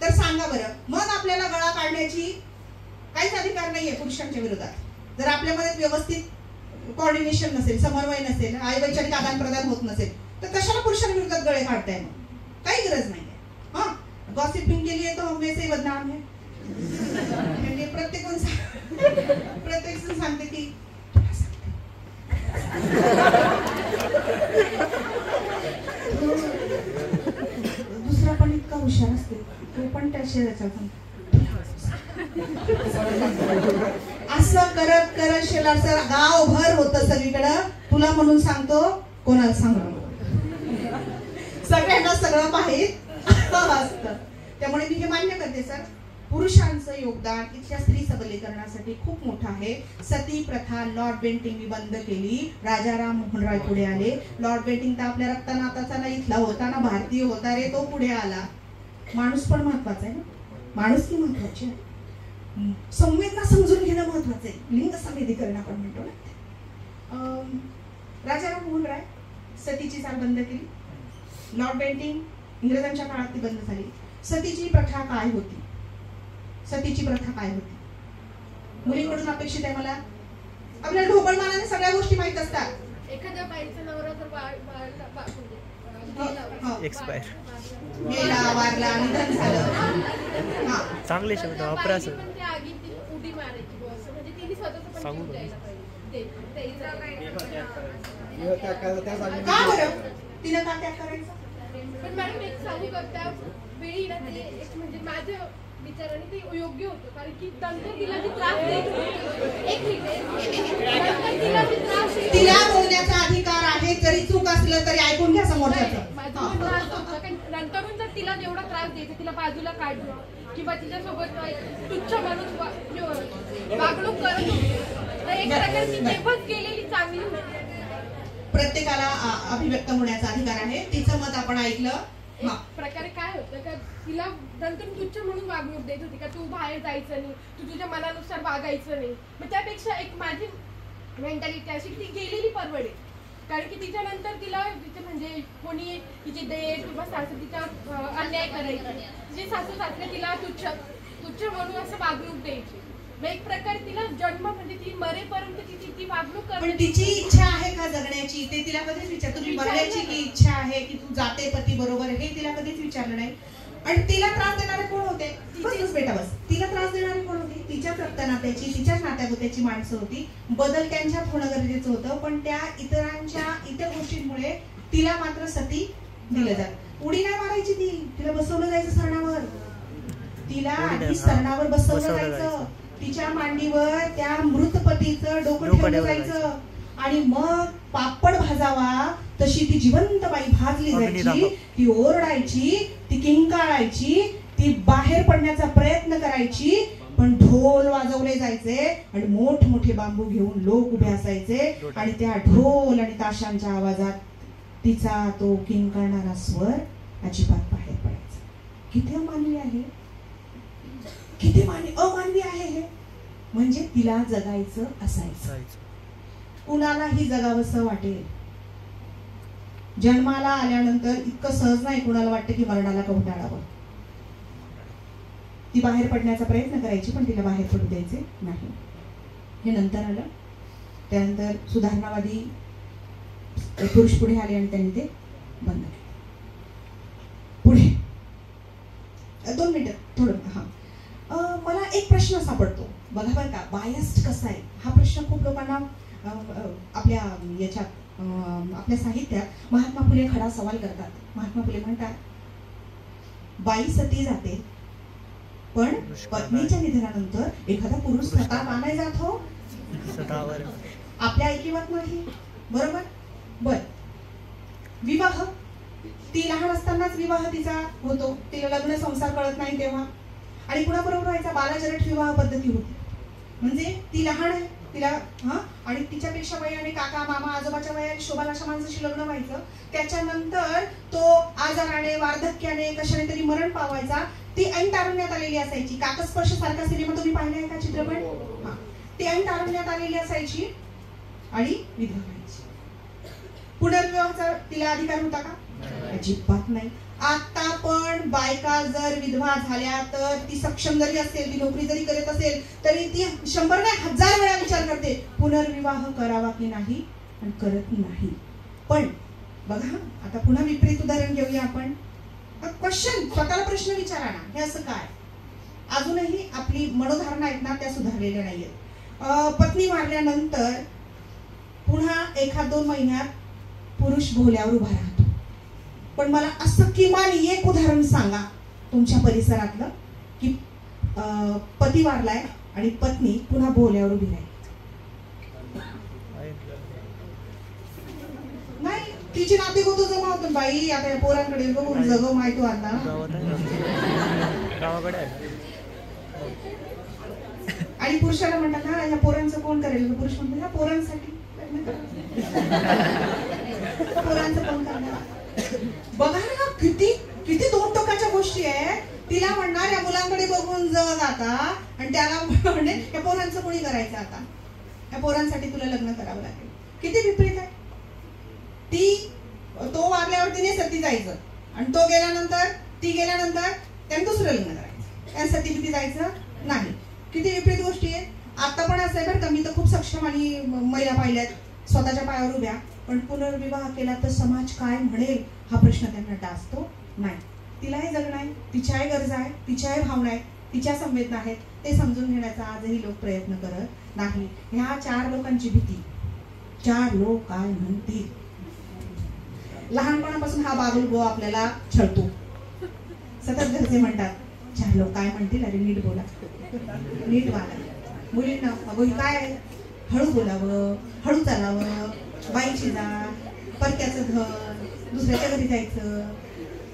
तर सांगा बरं, मग आपल्याला गळा काढण्याची काहीच अधिकार नाहीये पुरुषांच्या विरोधात. जर आपल्यामध्ये व्यवस्थित कोऑर्डिनेशन नसेल, समन्वय नसेल, आई वैचारिक आदान प्रदान होत नसेल, तर कशाला पुरुषांविरोधात गळे काढताय? मग काही गरज नाहीये. गॉसिपिंग के लिए तो हम वैसे ही बदनाम है. म्हणजे प्रत्येक जण सांगते की तुला सांगते. दुसरा पण इतका हुशार असते, तो पण त्या शेजारचा पण असं करत करत शेलार सर गावभर होतं सगळीकडं. तुला म्हणून सांगतो, कोणाला सांगू, सगळ्यांना सगळं माहीत असतं. त्यामुळे मी हे मान्य करते सर, पुरुषांचं योगदान इथल्या स्त्री सबलीकरणासाठी खूप मोठं आहे. सती प्रथा लॉर्ड बेंटिंगनी बंद केली, राजाराम मोहन राय पुढे आले. लॉर्ड बेंटिंग तर आपल्या रक्तनाताचा ना, इथला होता ना, भारतीय होता रे, तो पुढे आला. माणूस पण महत्वाचा आहे ना, माणूस की महत्वाची आहे, संवेदना समजून घेणं महत्वाचं आहे, लिंग संवेदीकरण आपण म्हणतो ना. राजाराम मोहन राय सतीची चाल बंद केली. लॉर्ड बेंटिंग इंग्रजांच्या काळात ती बंद झाली. सतीची प्रथा काय होती? सतीची प्रथा काय होती? मुलींकडून अपेक्षित आहे मला, आपल्याला ढोबळमानाने सगळ्या गोष्टी माहित असतात. एखाद्या बाईचा नवरा जर एक्सपायर मेला, वारला, निधन झालं, चांगले शब्द वापरा असं उडी मारायची बॉस, म्हणजे तिने स्वतःच पण जीव द्यायला पाहिजे. का बरं तिला का त्याग करायचं? पण मॅडम एक सांगू का, त्या वेळी ना ते एक म्हणजे माझ्या विचाराने ते योग्य होतं, कारण की नंतर तिला जी त्रास देत होती, एक नंतर तिला जी त्रास देत, तिला बोलण्याचा अधिकार आहे, जरी चूक असलं तरी ऐकून घ्या समोरच्याचं. माझं म्हणणं असं होतं की नंतरून जर तिला जेवढा त्रास द्यायचा, तिला बाजूला काढणं किंवा तिच्यासोबत तुच्छ माणूस वागणूक करत होती, तर एक प्रकारची तेव्हाच गेलेली चांगली होती. प्रत्येकाला अभिव्यक्त होण्याचा अधिकार आहे, तिचं मत आपण ऐकलं. प्रकारे काय होतं का तिला नंतर तुच्छ म्हणून वागणूक देत होती, का तू बाहेर जायचं नाही, तू तुझ्या मनानुसार वागायचं नाही. मग त्यापेक्षा एक माझी मेंटॅलिटी अशी ती गेलेली परवडेल, कारण की तिच्यानंतर तिला तिचे म्हणजे कोणी तिचे देर किंवा सासू तिचा अन्याय करायचे, तिचे सासू सासरे तिला तुच्छ म्हणून असं वागणूक द्यायची. एक प्रकारे तिला जन्म म्हणजे ती मरेपर्यंत तिची ती वागणूक. पण तिची इच्छा आहे का जगण्याची, ते तिला कधीच विचार, तुम्ही बघायची की इच्छा आहे की तू जाते पती बरोबर, हे तिला कधीच विचारलं नाही. आणि तिला त्रास देणारे कोण होते? बस बेटा बस, तिला त्रास देणारे कोण होती? तिच्याच रक्तनात्याची, तिच्याच नात्यागोत्याची माणसं होती. बदल त्यांच्यात होणं गरजेचं होतं, पण त्या इतर गोष्टींमुळे तिला मात्र सती दिलं जात. उडी नाही मारायची, तिला बसवलं जायचं सरणावर, तिला आधी सरणावर बसवलं जायचं, तिच्या मांडीवर त्या मृत पतीचं डोकं ठेवलं जायचं, आणि मग पापड भाजावा तशी ती जिवंत बाई भाजली जायची, ती ओरडायची, ती किंकाळायची, ती बाहेर पडण्याचा प्रयत्न करायची, पण ढोल वाजवले जायचे आणि मोठमोठे बांबू घेऊन लोक उभे असायचे, आणि त्या ढोल आणि ताशांच्या आवाजात तिचा तो किंकाळणारा स्वर अजिबात बाहेर पडायचा. किती अमानवी आहे, किती अमानवी आहे हे. म्हणजे तिला जगायचं असायचं, कुणालाही जगावंसं वाटेल. जन्माला आल्यानंतर इतकं सहज नाही कुणाला वाटतं की मरणाला कवटाळावं. ती बाहेर पडण्याचा प्रयत्न करायची, पण तिला बाहेर पडू द्यायचे नाही. हे नंतर आलं. त्यानंतर सुधारणावादी पुरुष पुढे आले आणि त्यांनी ते बंद केले. पुढे 2 मिनिटं थोडं. मला एक प्रश्न सापडतो बघा बरं का, बायस्ड कसा आहे हा प्रश्न खूप लोकांना आपल्या याच्यात आपल्या साहित्यात महात्मा फुले खडा सवाल करतात. महात्मा फुले म्हणतात, बाई सती जाते, पण पत्नीच्या निधनानंतर एखादा पुरुष स्वतः का नाही जात हो? आपल्या ऐकिवात नाही, बरोबर. बर, विवाह, ती लहान असतानाच विवाह तिचा होतो, तिला लग्न संसार कळत नाही तेव्हा, आणि कुणाबरोबर व्हायचा? बालजरठ विवाह पद्धती होती. म्हणजे ती लहान आहे, तिला आणि तिच्यापेक्षा वयाने काका मामा आजोबाच्या वयाने शोभाला अशा माणसाशी लग्न व्हायचं. त्याच्यानंतर तो आजाराने वार्धक्याने कशाने तरी मरण पावायचा. ती ऐन तारुण्यात आलेली असायची. काकस्पर्श सारखा सिनेमा तुम्ही पाहिला आहे का, चित्रपट? ती ऐन तारुण्यात आलेली असायची आणि विधवा व्हायची. पुनर्विवाहाचा तिला अधिकार होता का? अजिबात नाही. आता पण बायका जर विधवा झाल्या तर ती सक्षम जरी असेल, ती नोकरी जरी करत असेल, तरी ती 100 नाही 1000 वेळा विचार करते पुनर्विवाह करावा की नाही, आणि करत नाही. पण बघा, आता पुन्हा विपरीत उदाहरण घेऊया आपण. क्वेश्चन, स्वतःला प्रश्न विचारा ना, हे असं काय? अजूनही आपली मनोधारणा आहेत ना त्या सुधारलेल्या नाहीयेत. पत्नी मारल्यानंतर पुन्हा 1-2 महिन्यात पुरुष भोल्यावर उभा राहतो. पण मला असं किमान एक उदाहरण सांगा तुमच्या परिसरातलं की पती वारलाय आणि पत्नी पुन्हा भोल्यावर उभी राहील. नाही, तिची नाती गोतो जमा होतो. बाई आता या पोरांकडे बघून जगव माहिती आता गावाकडे आहे. आणि पुरुषाला म्हणतात ना ह्या पोरांचं कोण करेल? पुरुष म्हणतात ह्या पोरांसाठी पोरांचं कोण करणार? बघा ना किती किती दोन टोकाच्या गोष्टी आहे. तिला म्हणणार या मुलांकडे बघून जग आता, आणि त्याला म्हणजे या पोरांचं कोणी करायचं आता, या पोरांसाठी तुला लग्न करावं लागेल. किती विपरीत आहे. तो वारल्यावर तिने सती जायचं आणि तो गेल्यानंतर ती गेल्यानंतर त्याने दुसरं लग्न करायचं, त्या सती जायचं नाही. किती विपरीत गोष्टी आहे. आता पण असं आहे बरं का, मी तर खूप सक्षम आणि महिला पाहिल्यात स्वतःच्या पायावर उभ्या, पण पुनर्विवाह केला तर समाज काय म्हणेल हा प्रश्न त्यांना डासतो नाही. तिलाही जगणं आहे, तिच्याही गरजा आहेत, तिच्याही भावना आहेत, तिच्या संवेदना आहेत, ते समजून घेण्याचा आजही लोक प्रयत्न करत नाही. ह्या 4 लोकांची भीती, 4 लोक काय म्हणतील. लहानपणापासून हा बाबुल गो आपल्याला छळतो. सतत घरचे म्हणतात 4 लोक काय म्हणतील, अरे नीट बोला, नीट वागा. मुलींना अगं काय हळू बोलावं, हळू चालावं, बाईची जात, परक्याचं घर, दुसऱ्याच्या घरी जायचं,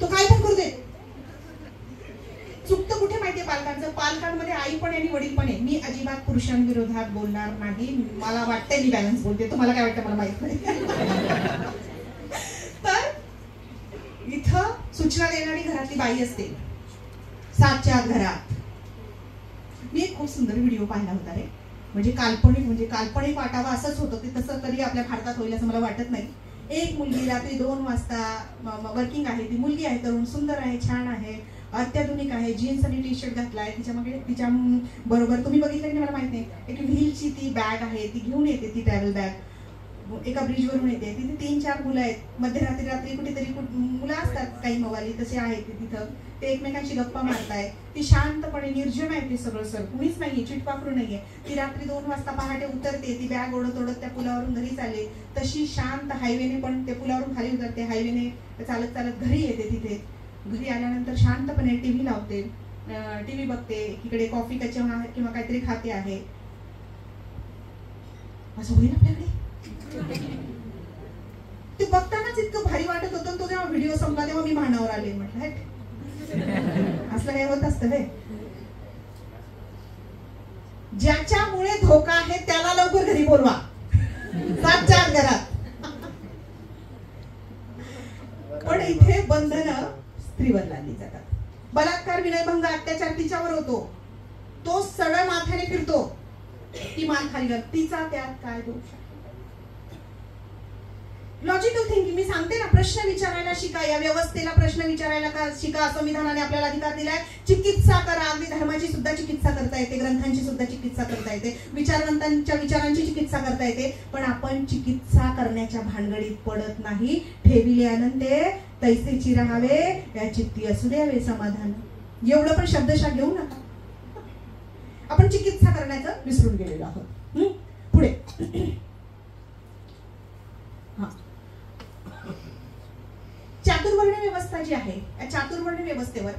तो काय पण करू दे. चुकतं कुठे माहितीये पालकांचं. पालकांमध्ये आई पण आणि वडील पण आहे. मी अजिबात पुरुषांविरोधात बोलणार नाही. मला वाटतंय मी बॅलन्स बोलते, तुम्हाला काय वाटतं मला माहित नाही. तर इथं सूचना देणारी घरातली बाई असते 7च्या आत घरात. मी एक खूप सुंदर व्हिडिओ पाहिला होता रे, म्हणजे काल्पनिक वाटावा असंच होतं ते, तसं तरी आपल्या भारतात होईल असं मला वाटत नाही. एक मुलगी रात्री 2 वाजता वर्किंग आहे, ती मुलगी आहे, तरुण सुंदर आहे, छान आहे, अत्याधुनिक आहे, जीन्स आणि टी-शर्ट घातलाय, तिच्या बरोबर तुम्ही बघितलं की मला माहित नाही, एक व्हीलची ती बॅग आहे, ती घेऊन येते, ती ट्रॅव्हल बॅग एका ब्रिजवरून येते. तिथे 3-4 मुलं आहेत. मध्यरात्री कुठेतरी मुलं असतात काही मवाली तसे आहेत तिथं. ते एकमेकांशी गप्पा मारताय. ती शांतपणे निर्जन आहे ते सगळं सर, कुणीच नाहीये, चिटपाखरू नाहीये. ती रात्री 2 वाजता पहाटे उतरते, ती बॅग ओढत त्या पुलावरून घरी चालले. तशी शांत हायवेने पण ते पुलावरून खाली उतरते, हायवेने चालत घरी येते. तिथे घरी आल्यानंतर शांतपणे टीव्ही लावते, टीव्ही बघते, इकडे कॉफी किंवा काहीतरी खाते आहे. असं होईल आपल्याकडे. ते बघतानाच इतकं भारी वाटत होतं. तो जेव्हा व्हिडिओ संपला तेव्हा मी भानावर आले, म्हटलं असलं काय होत असतं हे. ज्याच्यामुळे धोका आहे त्याला लवकर घरी बोलवा, 7च्या आत घरात. पण इथे बंधनं स्त्रीवर लादली जातात. बलात्कार, विनयभंग, अत्याचार तिच्यावर होतो, तो सरळ माथ्याने फिरतो, ती मान खाली घाल, तिचा त्यात काय दोष? Logical thinking. मी सांगते ना, प्रश्न विचारायला शिका, या व्यवस्थेला प्रश्न विचारायला शिका. संविधानाने आपल्याला अधिकार दिलाय. चिकित्सा करा, अगदी धर्माची सुद्धा चिकित्सा करता येते, ग्रंथांची सुद्धा चिकित्सा करता येते, विचारवंतांच्या विचारांची चिकित्सा करता येते. पण आपण चिकित्सा करण्याच्या भानगडीत पडत नाही. ठेविले अनंते तैसेची राहावे, या चित्ती असू द्यावे समाधान. एवढं पण शब्दशः घेऊ नका. आपण चिकित्सा करण्याचं विसरून गेलेलो आहोत. पुढे चातुर्वर्ण व्यवस्था जी आहे, या चातुर्वर्ण व्यवस्थेवर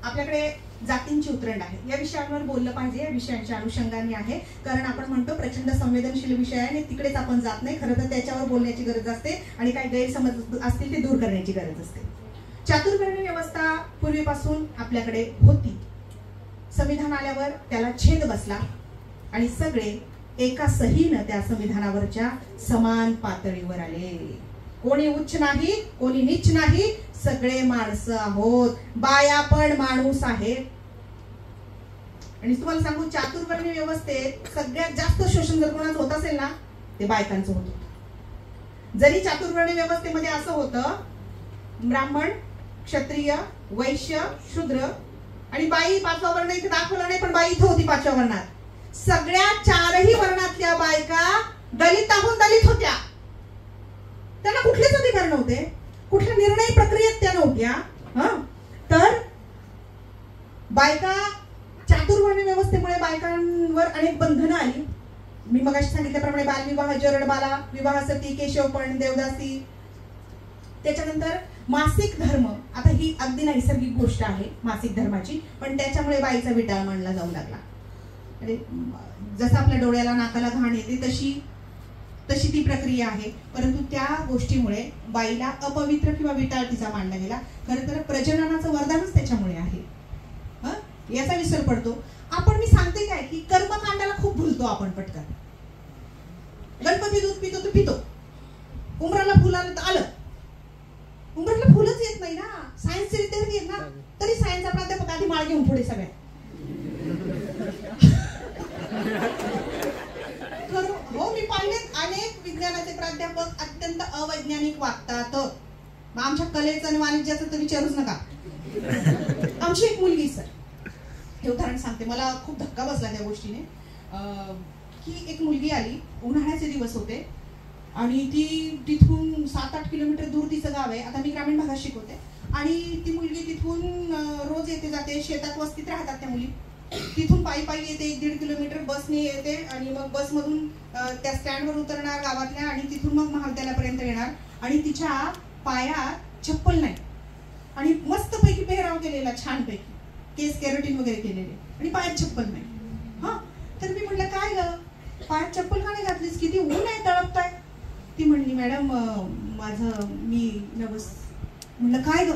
आपल्याकडे जातींची उतरंड आहे. या विषयांवर बोललं पाहिजे, या विषयांच्या अनुषंगाने आहे. कारण आपण म्हणतो प्रचंड संवेदनशील विषय आहे आणि तिकडेच आपण जात नाही. खरं तर त्याच्यावर बोलण्याची गरज असते आणि काही गैरसमज असतील ते दूर करण्याची गरज असते. चातुर्वर्ण व्यवस्था पूर्वीपासून आपल्याकडे होती. संविधान आल्यावर त्याला छेद बसला आणि सगळे एका सहीनं त्या संविधानावरच्या समान पातळीवर आले. कोणी उच्च नाही, कोणी नीच नाही, सगळे माणसं आहोत. बाया पण माणूस आहेत. आणि तुम्हाला सांगू, चातुर्वर्ण व्यवस्थेत सगळ्यात जास्त शोषण जर कोणाचं होत असेल ना, ते बायकांचं होत होतं. जरी चातुर्वर्ण व्यवस्थेमध्ये असं होतं, ब्राह्मण, क्षत्रिय, वैश्य, शूद्र आणि बाई 5वा वर्ण इथे दाखवला नाही, पण बाई इथं होती 5व्या वर्णात. सगळ्या 4ही वर्णातल्या बायका दलिताहून दलित होत्या. त्यांना कुठलेच अधिकार नव्हते, कुठल्या निर्णय प्रक्रियेत त्या नव्हत्या. होत्या. तर बायका चातुर्वर्ण्य व्यवस्थेमुळे बायकांवर अनेक बंधनं आली. मी मगाशी सांगितल्याप्रमाणे बालविवाह, जरडबाला विवाह, सती, केशवपण, देवदासी. त्याच्यानंतर मासिक धर्म. आता ही अगदी नैसर्गिक गोष्ट आहे मासिक धर्माची, पण त्याच्यामुळे बाईचा विटाळ मानला जाऊ लागला. अरे जसं आपल्या डोळ्याला नाकाला घाण येते तशी ती प्रक्रिया आहे. परंतु त्या गोष्टीमुळे बाईला अपवित्र किंवा विटाळ तिचा मानला गेला. खरं तर प्रजननाचं वरदानच त्याच्यामुळे आहे. याचा विसर पडतो आपण. मी सांगते काय की कर्मकांडाला खूप भुलतो आपण पटकन. गणपती दूध पितो तर पितो, उमराला फुल आलं तर आलं. उमराला फुलच येत नाही ना, सायन्सचे विद्यार्थी आहेत ना, तरी सायन्सचा प्राध्यापक आधी माळ घेऊन पुढे सगळ्या. हो, मी पाहिलेत अनेक विज्ञानाचे प्राध्यापक अत्यंत अवैज्ञानिक वागतात. आमच्या कलेचं आणि वाणिज्याचं तर विचारूच नका. आमची एक मुलगी, सर हे उदाहरण सांगते, मला खूप धक्का बसला त्या गोष्टीने. की एक मुलगी आली, उन्हाळ्याचे दिवस होते आणि ती तिथून 7-8 किलोमीटर दूर तिचं गाव आहे. आता मी ग्रामीण भागात शिकवते आणि ती मुलगी तिथून रोज येते जाते. शेतात वस्तीत राहतात त्या मुली. तिथून पायी पायी येते 1-1.5 किलोमीटर, बसने येते आणि मग बसमधून त्या स्टँडवर उतरणार गावातल्या आणि तिथून मग महाविद्यालयापर्यंत येणार. आणि तिच्या पायात चप्पल नाही आणि मस्तपैकी पेहराव केलेला छानपैकी, केस केराटिन वगैरे केलेले आणि पायात चप्पल नाही. तर मी म्हटलं काय ग, पायात चप्पल का नाही घातलीस, किती ऊन आहे, तळपताय. ती म्हणली मॅडम मी नवस. म्हटलं काय ग.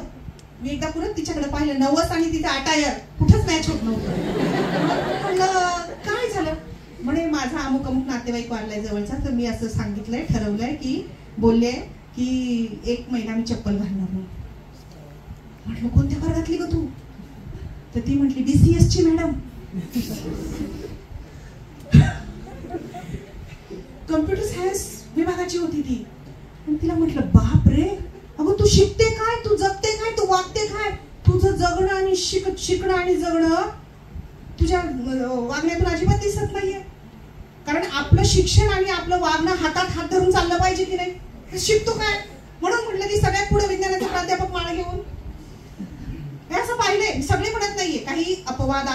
मी एकदा पुरत तिच्याकडे पाहिलं, नवस आणि तिचं अटायर कुठंच मॅच होत नव्हतं. म्हणलं काय झालं. म्हणे माझा अमुक नातेवाईक वाढलाय जवळचा, तर मी असं सांगितलंय, ठरवलंय की बोलले की 1 महिना मी चप्पल घालणार नाही. म्हटलं कोणत्या वर्गातली ग तू. तर ती म्हटली DCS ची मॅडम. कम्प्युटर सायन्स विभागाची होती ती. तिला म्हटलं बाप रे, अगं तू शिकते काय, तू जगते काय, तू वागते काय. तुझं जगणं आणि शिकणं आणि जगणं तुझ्या वागण्यातून अजिबात दिसत नाहीये. कारण आपलं शिक्षण आणि आपलं वागणं हातात हात धरून चाललं पाहिजे की नाही. शिकतो काय. म्हणून म्हटलं की सगळ्यात पुढे विज्ञानाचे प्राध्यापक माळा घेऊन. हे असं पाहिलंय. सगळे म्हणत नाहीये, काही अपवाद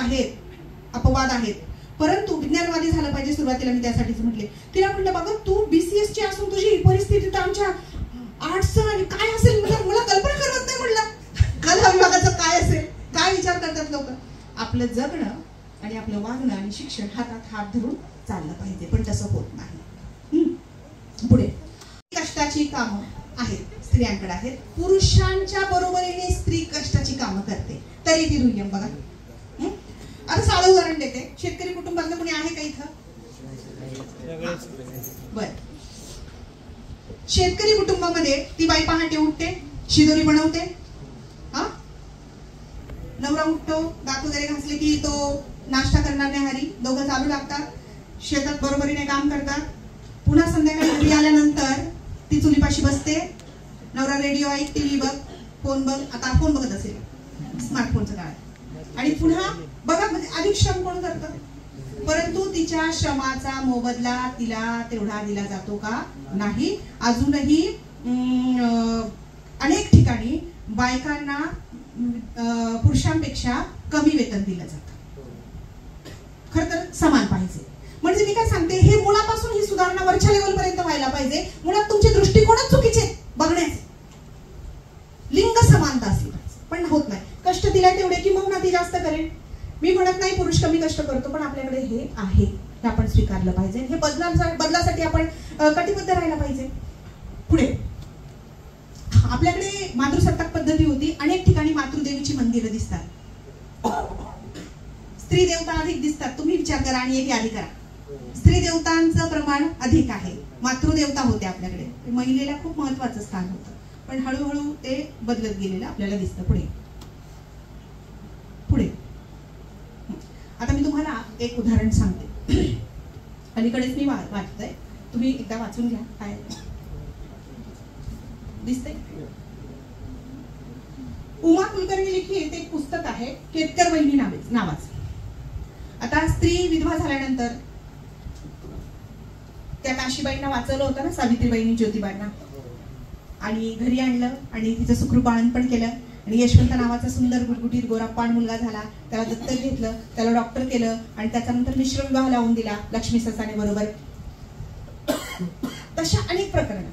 आहेत, परंतु विज्ञानवादी झालं पाहिजे. सुरुवातीला मी त्यासाठीच म्हटले. तिला म्हटलं बाबा तू BCS ची असून तुझी परिस्थिती तर आमच्या आर्ट्सचं आणि काय असेल मला कल्पना करत नाही. म्हटलं कला विभागाचं काय असेल, काय विचार करतात लोक. आपलं जगणं आणि आपलं वागणं आणि शिक्षण हातात हात धरून चाललं पाहिजे, पण तसं होत नाही. पुढे कष्टाची कामं आहेत, स्त्रियांकडे आहेत. पुरुषांच्या बरोबरीने स्त्री कष्टाची कामं करते, तरी ती दुय्यम. बघा आता साधं उदाहरण देते. शेतकरी कुटुंबातलं कोणी आहे का इथं. बर, शेतकरी कुटुंबामध्ये ती बाई पहाटे उठते, शिदोरी बनवते. नवरा उठतो, दात वगैरे घासले की तो नाश्ता करणार न्याहारी. दोघं चालू लागतात, शेतात बरोबरीने काम करतात. पुन्हा संध्याकाळी घरी आल्यानंतर ती चुलीपाशी बसते. नवरा रेडिओ ऐक, टीव्ही बघ, फोन बघ. आता फोन बघत असेल, स्मार्टफोनचं काळ. आणि पुन्हा बघा, म्हणजे अधिक श्रम कोण करतं. परंतु तिच्या श्रमाचा मोबदला तिला तेवढा दिला जातो का. नाही. अजूनही अनेक ठिकाणी बायकांना पुरुषांपेक्षा कमी वेतन दिलं जातं. खर तर समान पाहिजे. म्हणजे मी काय सांगते, हे मुळापासून ही सुधारणा वरच्या लेवलपर्यंत व्हायला पाहिजे. मुळात तुमचे दृष्टिकोनच चुकीचे बघण्याचे. लिंग समानता असली पाहिजे, पण होत नाही. कष्ट दिलाय तेवढे की मग ना ती जास्त करेल. मी म्हणत नाही पुरुष कमी कष्ट करतो, पण आपल्याकडे हे आहे, हे आपण स्वीकारलं पाहिजे. हे बदलासाठी आपण कटिबद्ध राहायला पाहिजे. पुढे आपल्याकडे मातृसत्ताक पद्धती होती. अनेक ठिकाणी मातृदेवीची मंदिरं दिसतात, स्त्री देवता अधिक दिसतात. तुम्ही विचार करा आणि एक यादी करा. स्त्री देवतांचं प्रमाण अधिक आहे. मातृदेवता होते आपल्याकडे, महिलेला खूप महत्वाचं स्थान होतं, पण हळूहळू ते बदलत गेलेलं आपल्याला दिसतं. पुढे आता मी तुम्हाला एक उदाहरण सांगते. अलीकडेच मी वाचतंय, तुम्ही एकदा वाचून घ्या. काय दिसतंय. उमा कुलकर्णी लिखित एक पुस्तक आहे, केतकर वहिनी नावाचं. आता स्त्री विधवा झाल्यानंतर त्या काशीबाईंना वाचवलं होतं ना, सावित्रीबाईंनी ज्योतिबाईंना, आणि घरी आणलं आणि तिचं सुखरूप पालन पण केलं. आणि यशवंत नावाचा सुंदर गुटगुटीत गोरापान मुलगा झाला. त्याला दत्तक घेतलं, त्याला डॉक्टर केलं आणि त्याच्यानंतर मिश्र विवाह लावून दिला लक्ष्मी ससाने बरोबर. तशा अनेक प्रकरण.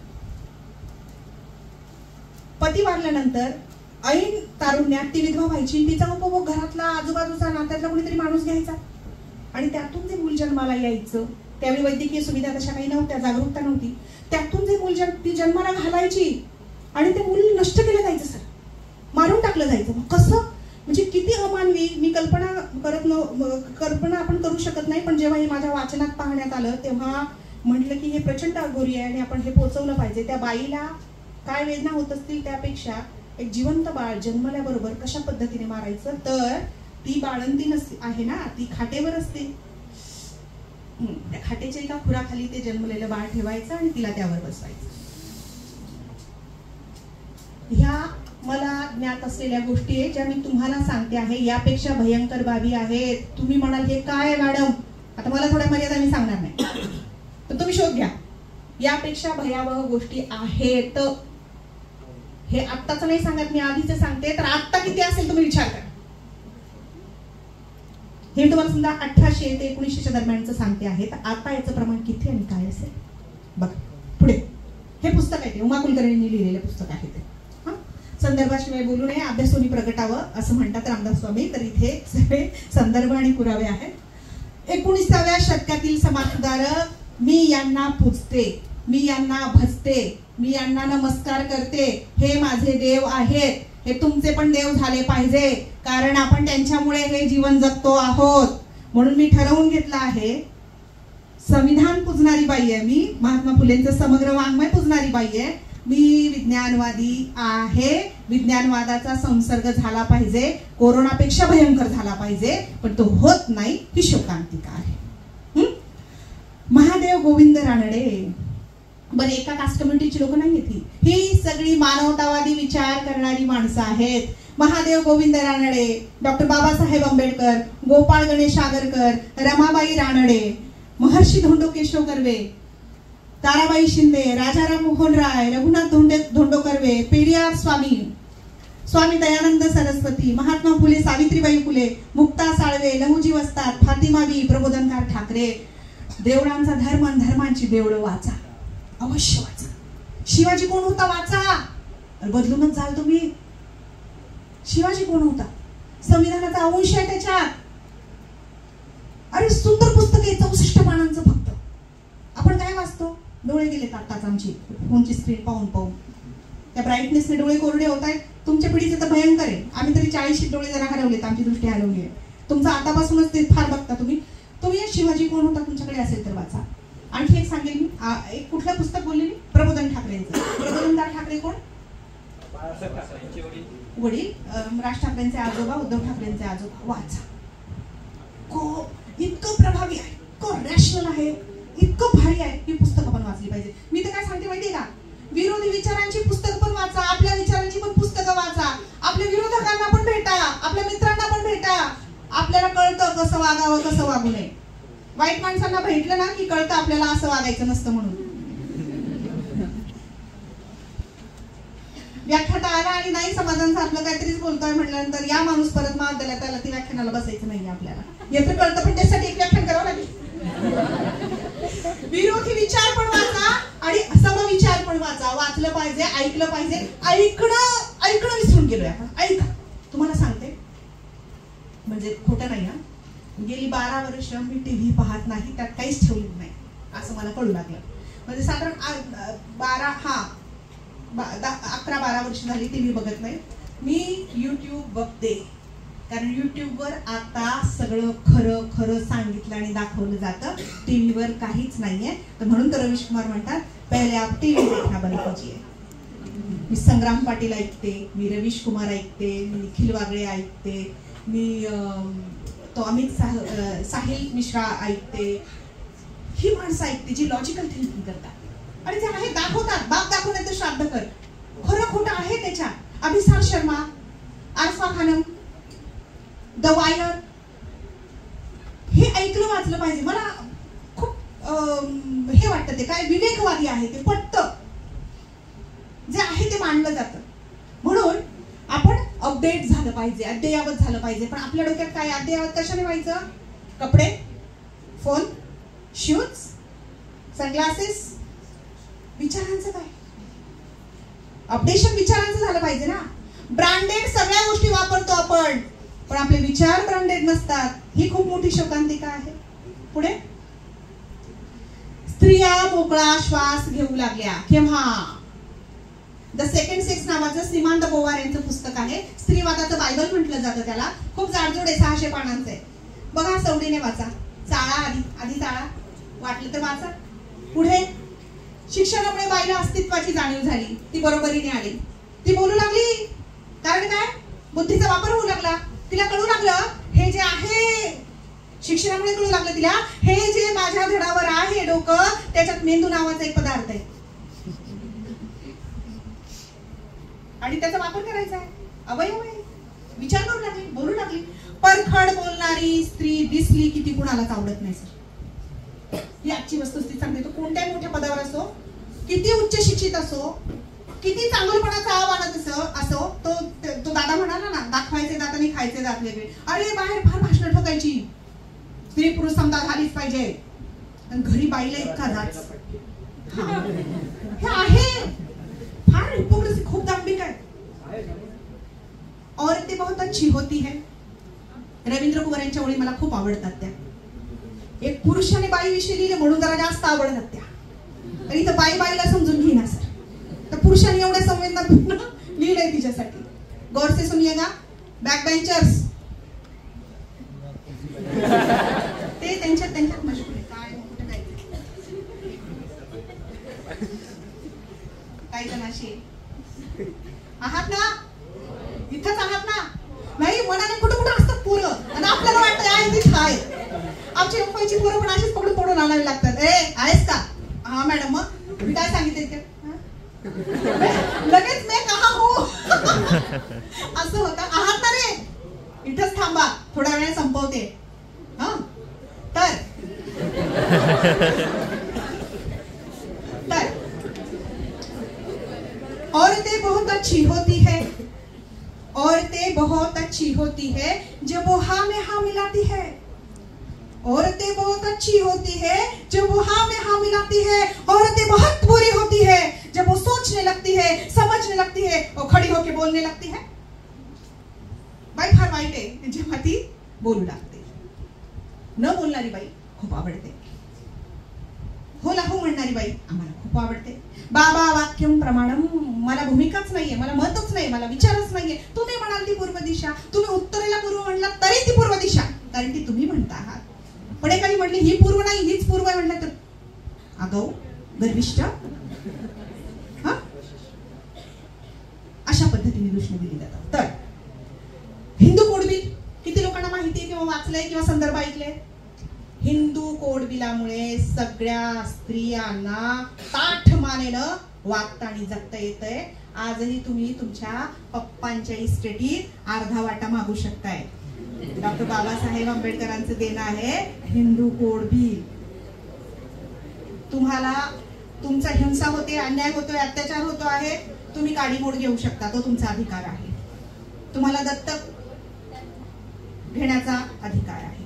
पती वारल्यानंतर ऐन तारुण्यात ती विधवा व्हायची. तिचा उपभोग घरातला आजूबाजूचा नात्यातला कोणीतरी माणूस घ्यायचा आणि त्यातून जे मूल जन्माला यायचं. त्यावेळी वैद्यकीय सुविधा तशा काही नव्हत्या, जागरूकता नव्हती. त्यातून जे मूल ती जन्माला घालायची आणि ते मूल नष्ट केलं जायचं सर, मारून टाकलं जायचं. कसं म्हणजे किती अमानवी. मी कल्पना आपण करू शकत नाही. पण जेव्हा हे माझ्या वाचनात पाहण्यात आलं तेव्हा म्हटलं की हे प्रचंड अघोरी आहे आणि आपण हे पोहोचवलं पाहिजे. त्या बाईला काय वेदना होत असतील त्यापेक्षा एक जिवंत बाळ जन्मल्याबरोबर कशा पद्धतीने मारायचं. तर ती बाळंती आहे ना, ती खाटेवर असते. त्या खाटेच्या एका खुराखाली ते जन्मलेलं बाळ ठेवायचं आणि तिला त्यावर बसवायचं. ह्या मला ज्ञात असलेल्या गोष्टी आहेत ज्या मी तुम्हाला सांगते आहे. यापेक्षा भयंकर बाबी आहेत. तुम्ही म्हणाल हे काय मॅडम, आता मला थोड्या मर्यादा मी सांगणार नाही, तर तुम्ही शोध घ्या. यापेक्षा भयावह गोष्टी आहेत. हे आत्ताच नाही सांगत मी, आधीच सांगते. तर आत्ता किती असेल तुम्ही विचार करा. हे तुम्हाला समजा 1800 ते 1900च्या दरम्यानचं सांगते आहे. तर आता याचं प्रमाण किती आणि काय असेल बघा. पुढे हे पुस्तक आहे, ते उमा कुलकर्णींनी लिहिलेलं पुस्तक आहे ते. संदर्भाशिवाय बोलू नये, अभ्यासोनी प्रगटावं असं म्हणतात रामदास स्वामी. तर इथे सगळे संदर्भ आणि पुरावे आहेत. 19व्या शतकातील समाजसुधारक मी यांना पूजते, मी यांना भजते, मी यांना नमस्कार करते. हे माझे देव आहेत. हे तुमचे पण देव झाले पाहिजे, कारण आपण त्यांच्यामुळे हे जीवन जगतो आहोत. म्हणून मी ठरवून घेतलं आहे, संविधान पूजणारी बाई आहे मी, महात्मा फुलेंचं समग्र वाङ्मय पूजणारी बाई आहे मी. विज्ञानवादी आहे. विज्ञानवादाचा संसर्ग झाला पाहिजे, कोरोनापेक्षा भयंकर झाला पाहिजे, पण तो होत नाही ही शोकांतिका आहे. महादेव गोविंद रानडे, बरं एका कास्ट कम्युनिटीची लोक नाही ही सगळी मानवतावादी विचार करणारी माणसं आहेत. महादेव गोविंद रानडे, डॉक्टर बाबासाहेब आंबेडकर, गोपाळ गणेश आगरकर, रमाबाई रानडे, महर्षी धोंडो केशव कर्वे, ताराबाई शिंदे, राजाराम मोहन राय, रघुनाथ धोंडो कर्वे, पेरियार स्वामी, स्वामी दयानंद सरस्वती, महात्मा फुले, सावित्रीबाई फुले, मुक्ता साळवे, लहुजी वस्ताद, फातिमा बी, प्रबोधनकार ठाकरे. देवळांचा धर्म, धर्मांची देवळं वाचा, अवश्य वाचा. शिवाजी कोण होता वाचा, बदलूनच जाल तुम्ही. शिवाजी कोण होता, संविधानाचा अंश आहे त्याच्यात. अरे सुंदर पुस्तक आहे, 64 पानांचं फक्त. आपण काय वाचतो, डोळे गेलेत आताच आमची फोनची स्क्रीन पाहून पाहून. त्या ब्राईटनेसने डोळे कोरडे होत आहेत. तुमच्या पिढीचे तर भयंकर आहे. आम्ही तरी 40 डोळे जरा हरवलेत, आमची दृष्टी हरवली आहे. तुमचं आतापासूनच ते फार बघता तुम्ही. शिवाजी कोण होता तुमच्याकडे असेल तर वाचा. आणखी एक सांगेल मी, एक कुठलं पुस्तक बोलले मी, प्रबोधन ठाकरेंचं. प्रबोधनकार ठाकरे कोण, वडील, राज ठाकरेंचे आजोबा, उद्धव ठाकरेंचे आजोबा. वाचा. इतकं प्रभावी आहे, इतकं रॅशनल आहे, इतकं भारी आहे. ही पुस्तकं पण वाचली पाहिजे. मी तर काय सांगते माहितीये का, विरोधी विचारांची पुस्तकं पण वाचा, आपल्या विचारांची पण पुस्तकं वाचा. आपल्या विरोधकांना पण भेटा, आपल्या मित्रांना पण भेटा. आपल्याला कळतं कसं वागावं, कसं वागू नये. वाईट माणसांना भेटलं ना की कळतं आपल्याला असं वागायचं नसतं म्हणून. व्याख्याता आला आणि नाही समाधान आपलं काहीतरीच बोलतोय म्हटल्यानंतर या माणूस परत महाविद्यालयात त्याला ती व्याख्यानाला बसायचं नाही. आपल्याला येतं कळतं, पण त्यासाठी एक व्याख्यान करावं लागेल. विरोधी विचार पण वाचा आणि समविचार पण वाचा. वाचलं पाहिजे, ऐकलं पाहिजे. ऐकणं विसरून गेलोय आपण. ऐका, तुम्हाला सांगते, म्हणजे खोटं नाही हा, गेली 12 वर्ष मी टीव्ही पाहत नाही, त्यात काहीच ठेवलं नाही असं मला कळू लागलं. म्हणजे साधारण 11-12 वर्ष झाली टीव्ही बघत नाही मी. युट्यूब बघते, कारण युट्यूबवर आता सगळं खरं खरं सांगितलं आणि दाखवलं जातं. टीव्हीवर काहीच नाहीये. तर म्हणून तर रवीश कुमार म्हणतात, पहिले आप टीव्ही देखना बंद कीजिए. मी संग्राम पाटील ऐकते, मी रवीश कुमार ऐकते, मी निखिल वागळे ऐकते, मी तो अमित साहिल मिश्रा ऐकते. ही माणसं ऐकते जी लॉजिकल थिंकिंग करतात आणि ते आहे दाखवतात. बाप दाखवण्यात तर श्राद्ध कर, खरं खोटं आहे त्याच्यात. अभिसार शर्मा, आरफा खानम, द वायर, हे ऐकलं वाचलं पाहिजे. मला खूप हे वाटतं, ते काय विवेकवादी आहे, ते पटतं, जे आहे ते मांडलं जातं. म्हणून आपण अपडेट झालं पाहिजे, अद्ययावत झालं पाहिजे. पण आपल्या डोक्यात काय अद्ययावत कशाने व्हायचं? कपडे, फोन, शूज, सनग्लासेस. विचारांचं काय? अपडेशन विचारांचं झालं पाहिजे ना. ब्रँडेड सगळ्या गोष्टी वापरतो आपण, पण आपले विचार ब्रँडेड नसतात. ही खूप मोठी शोकांतिका आहे. पुढे, स्त्रिया मोकळा श्वास घेऊ लागल्या केव्हा? द सेकंड सेक्स नावाचं श्रीमान द बोवार यांचं पुस्तक आहे. स्त्रीवादाचं बायबल म्हटलं जातं त्याला. खूप जाडजूड आहे, 600 पानांचं आहे. बघा, सवडीने वाचा. चाळा आधी चाळा, वाटलं तर वाचा. पुढे, शिक्षणामुळे बाईला अस्तित्वाची जाणीव झाली. ती बरोबरीने आली, ती बोलू लागली. कारण काय? बुद्धीचा वापर होऊ लागला. तिला कळू लागलं हे जे आहे, शिक्षणामुळे कळू लागलं तिला, हे जे माझ्या धडावर आहे डोकं, त्याच्यात मेंदू नावाचा एक पदार्थ आहे आणि त्याचा वापर करायचा आहे. अवयव आहे. विचार करू लागली, बोलू लागली. परखड बोलणारी स्त्री दिसली की ती कुणालाच आवडत नाही सर. ही आजची वस्तुस्थिती सांगते. तो कोणत्याही मोठ्या पदावर असो, किती उच्च शिक्षित असो, किती चांगलपणाचा आव्हानात असो, तो दादा म्हणाला ना, दाखवायचे दात आणि खायचे दात वेगळे. अरे बाहेर फार भाषण ठोकायची, स्त्री पुरुष समता झालीच पाहिजे, आणि घरी बाईला इतका राज. हे आहे फार हिपोक्रेसी, खूप दांभिक आहे. औरतें बहुत अच्छी होती है. रवींद्र कुमार यांच्या ओळी मला खूप आवडतात. त्या एक पुरुषाने बाईविषयी लिहिले म्हणून जरा जास्त आवडतात त्या. तर इथं बाईला समजून घेणार सर, तर पुरुषांनी एवढ्या संवेदनापूर्ण लिहिलंय तिच्यासाठी. गौर से सुनिएगा, बॅक बेंचर्स ते त्यांच्यात मशगूल आहे. काय काही जणाशी आहात ना, इथंच आहात ना. नाही, मनाने कुठं कुठं असतात पोरं, आणि आपल्याला वाटतं आहे तिथं आहे. आमच्या मुंबईची पोरं पण अशीच पकडून आणावी लागतात. आहेस का? हा मॅडम, मग मी काय सांगितलं लगेच मी कहा हो असं होतं. आहात ना रे, इथंच थांबा, थोड्या वेळाने संपवते. हा, तर औरतें बहुत अच्छी होती है, औरतें बहुत अच्छी होती है जब वो हाँ में हाँ मिलाती है. औरतें बहुत अच्छी होती है जब वो हाँ में हाँ मिलाती है. औरतें बहुत बुरी होती है जब वो सोचने लगती है, समझने लगती है, वो खड़ी होके बोलने लगती है. बाई फार वाईट आहे जेव्हा ती बोलू लागते. न बोलणारी बाई खूप आवडते. हो ला हो म्हणणारी बाई आम्हाला खूप आवडते. बाबा वाक्यम प्रमाणम, मला भूमिकाच नाहीये, मला मतच नाही, मला विचारच नाहीये. तुम्ही म्हणाल ती पूर्व दिशा, तुम्ही उत्तरेला पूर्व म्हणला तरी ती पूर्व दिशा, कारण ती तुम्ही म्हणता आहात. पण एखादी म्हणली ही पूर्व नाही हीच पूर्व आहे म्हणलं तर आगाऊ, गर्विष्ठ, अशा पद्धतीने दूषण दिली जातात. तर हिंदू कोड बिल किती लोकांना माहिती आहे किंवा वाचलंय किंवा संदर्भ ऐकले? हिंदू कोड बिलामुळे सगळ्या स्त्रियांना ताठ मानेनं वागता आणि जगता येतंय. आजही तुम्ही तुमच्या पप्पांच्या इस्टेटीत अर्धा वाटा मागू शकताय. डॉक्टर बाबासाहेब आंबेडकरांचं देणं आहे हिंदू कोड बिल. तुम्हाला तुमचा हिंसा होते, अन्याय होतोय, अत्याचार होतो आहे, तुम्ही काडीमोड घेऊ शकता, तो तुमचा अधिकार आहे. तुम्हाला दत्तक घेण्याचा अधिकार आहे.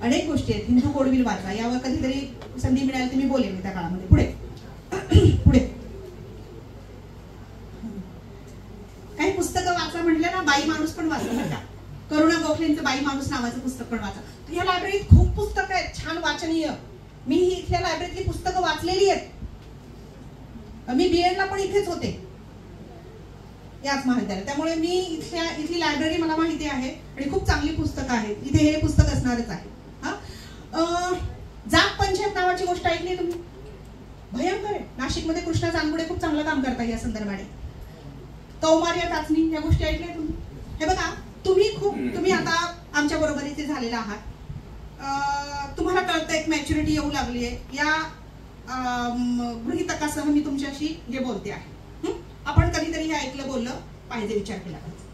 अनेक गोष्टी आहेत. हिंदू कोड बिल वाचा, यावर कधीतरी संधी मिळाली तर मी बोलेन त्या काळामध्ये. पुढे पुढे काही पुस्तकं वाचा म्हटलं ना, बाई माणूस पण वाचू नका. करुणा गोखलेंचं बाई माणूस नावाचं पुस्तक पण वाचा. या लायब्ररीत खूप पुस्तकं आहेत छान वाचनीय. मी ही इथल्या लायब्ररीतली पुस्तकं वाचलेली आहेत. मी बीएडला पण इथेच होते याच महाविद्यालयात, त्यामुळे मी इथली लायब्ररी मला माहिती आहे आणि खूप चांगली पुस्तकं आहेत. इथे हे पुस्तक असणारच आहे. जात पंचायत नावाची गोष्ट ऐकली तुम्ही? भयंकर आहे. नाशिकमध्ये कृष्णा चांदगुडे खूप चांगलं काम करतात या संदर्भाने. कौमार्य चाचणी या गोष्टी ऐकल्या तुम्ही? हे बघा, तुम्ही आता आमच्या बरोबरीचे झालेला आहात. तुम्हाला कळतं एक मॅच्युरिटी येऊ लागली आहे. या गृहीतकासह मी तुमच्याशी हे बोलते आहे. आपण कधीतरी हे ऐकलं बोललं पाहिजे, विचार केला पाहिजे.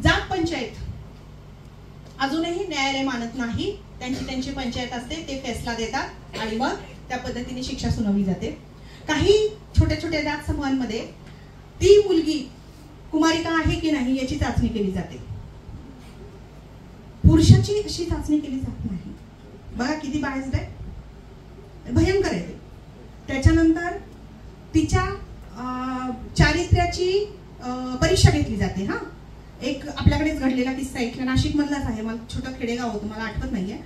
जात पंचायत अजूनही न्यायालय मानत नाही. त्यांची पंचायत असते, ते फैसला देतात आणि मग त्या पद्धतीने शिक्षा सुनावली जाते. काही छोट्या छोट्या जात समूहांमध्ये ती मुलगी कुमारिका आहे की नाही याची चाचणी केली जाते. पुरुषाची अशी चाचणी केली जात नाही. बघा किती बायस्ड आहे, भयंकर आहे ते. त्याच्यानंतर तिच्या चारित्र्याची परीक्षा घेतली जाते. हा, एक आपल्याकडेच घडलेला किस्सा इथल्या नाशिक मधलाच आहे. मला छोटं खेडेगाव होतं, मला आठवत नाहीये.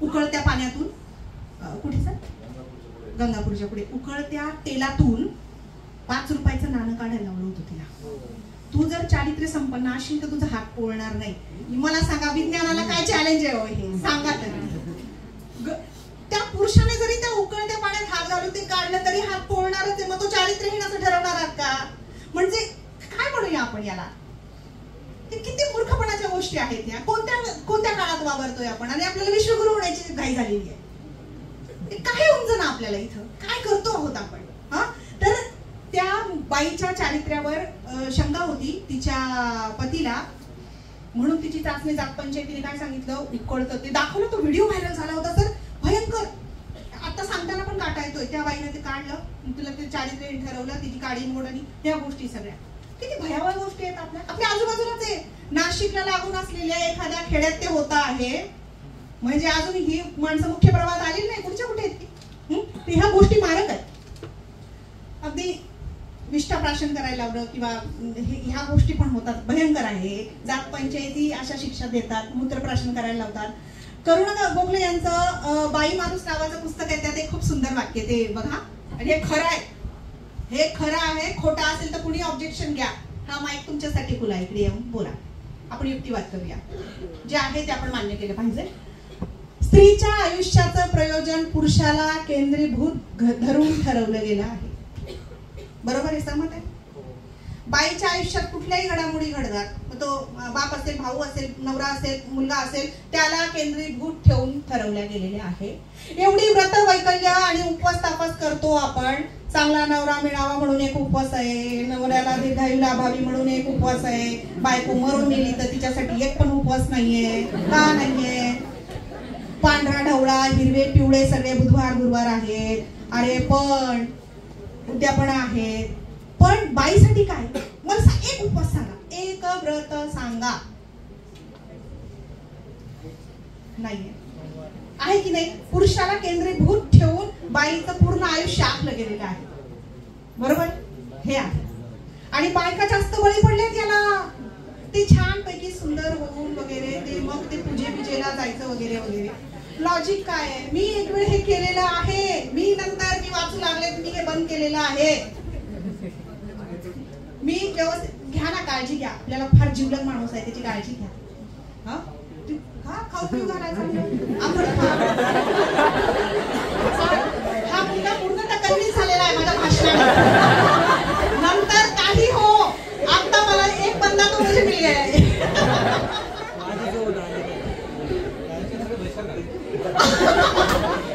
उकळत्या पाण्यातून कुठे सर, गंगापूरच्या पुढे, उकळत्या तेलातून 5 रुपयाचं नाणं काढायला लावलं होतं तिला. तू जर चारित्र्य संपन्न असशील तर तुझा हात पोळणार नाही. मला सांगा, विज्ञानाला काय चॅलेंज आहे हे सांगा तरी. त्या पुरुषाने जरी त्या उकळत्या पाण्यात हात घालून ते काढलं तरी हात पोळणारच आहे. मग तो चारित्र्यहीन असं ठरवणार आहात का? म्हणजे काय म्हणूया आपण याला? ते किती मूर्खपणाच्या गोष्टी आहेत या. कोणत्या काळात वावरतोय आपण, आणि आपल्याला विश्वगुरु होण्याची घाई झालेली आहे. काय उमजन आपल्याला इथं, काय करतो आहोत आपण? हा, तर त्या बाईच्या चारित्र्यावर शंका होती तिच्या पतीला, म्हणून तिची चाचणी जातपंचायतीने काय सांगितलं, उकळतं ते दाखवलं. तो व्हिडिओ व्हायरल झाला होता सर, भयंकर. आता सांगताना पण काटा येतोय. त्या बाईने ते काढलं, तुला ते चारित्र्य ठरवलं, तिची काडी मोड आणि ह्या गोष्टी सगळ्या किती भयावह गोष्टी आहेत. आपल्या आजूबाजूलाच आहे. नाशिकला लागून असलेल्या एखाद्या खेड्यात ते होत आहे. म्हणजे अजून ही माणसं मुख्य प्रवाहात आलेली नाही, कुठच्या कुठे आहेत ह्या गोष्टी मारक आहेत. अगदी विष्ठाप्राशन करायला लावलं किंवा ह्या गोष्टी पण होतात, भयंकर आहे. जात पंचायती अशा शिक्षा देतात, मूत्रप्राशन करायला लावतात. करुणा गोखले यांचं बाई माणूस नावाचं पुस्तक आहे, त्यात एक खूप सुंदर वाक्य ते बघा. आणि हे खरं आहे, हे खरं आहे. खोटं असेल तर कुणी ऑब्जेक्शन घ्या. हा माईक तुमच्यासाठी खुला, इकडे येऊन बोला, आपण युक्तिवाद करूया. जे आहे ते आपण मान्य केलं पाहिजे. स्त्रीच्या आयुष्याचं प्रयोजन पुरुषाला केंद्रीभूत धरून ठरवलं गेलं आहे. बरोबर आहे, सहमत आहे? बाईच्या आयुष्यात कुठल्याही घडामोडी घडतात, तो बाप असेल, भाऊ असेल, नवरा असेल, मुलगा असेल, त्याला केंद्रीभूत ठेवून ठरवल्या गेलेले आहे. एवढी व्रत वैकल्य आणि उपवास तापास करतो आपण. चांगला नवरा मिळावा म्हणून एक उपवास आहे, नवऱ्याला दीर्घायू लाभावी म्हणून एक उपवास आहे. बायको मरून गेली तर तिच्यासाठी एक पण उपवास नाहीये. का नाहीये? पांढरा ढवळा, हिरवे पिवळे सगळे बुधवार गुरुवार आहेत. अरे पण उद्यापन आहेत. पण बाईसाठी काय? मला एक उपवास सांगा, एक व्रत सांगा. नाहीये, आहे की नाही? पुरुषाला केंद्रीभूत ठेवून बाईचं पूर्ण आयुष्य आखलं गेलेलं आहे. बरोबर, हे आहे. आणि बायका जास्त बळी पडल्यात याला. ते छान पैकी सुंदर होऊन वगैरे ते मग ते पूजेला जायचं वगैरे वगैरे. लॉजिक काय आहे? मी एक वेळ हे केलेलं आहे, मी नंतर मी वाचू लागले, मी हे बंद केलेलं आहे. मी व्यवस्थित घ्या ना, काळजी घ्या. आपल्याला फार जीवलग माणूस आहे, त्याची काळजी घ्या. हा, खाऊ पिऊ घालायचा हा मुलगा पूर्ण टक्कलीच झालेला आहे माझ्या भाषणात. नंतर काही हो, आता मला एक बंदा तो मुझे मिल गया है.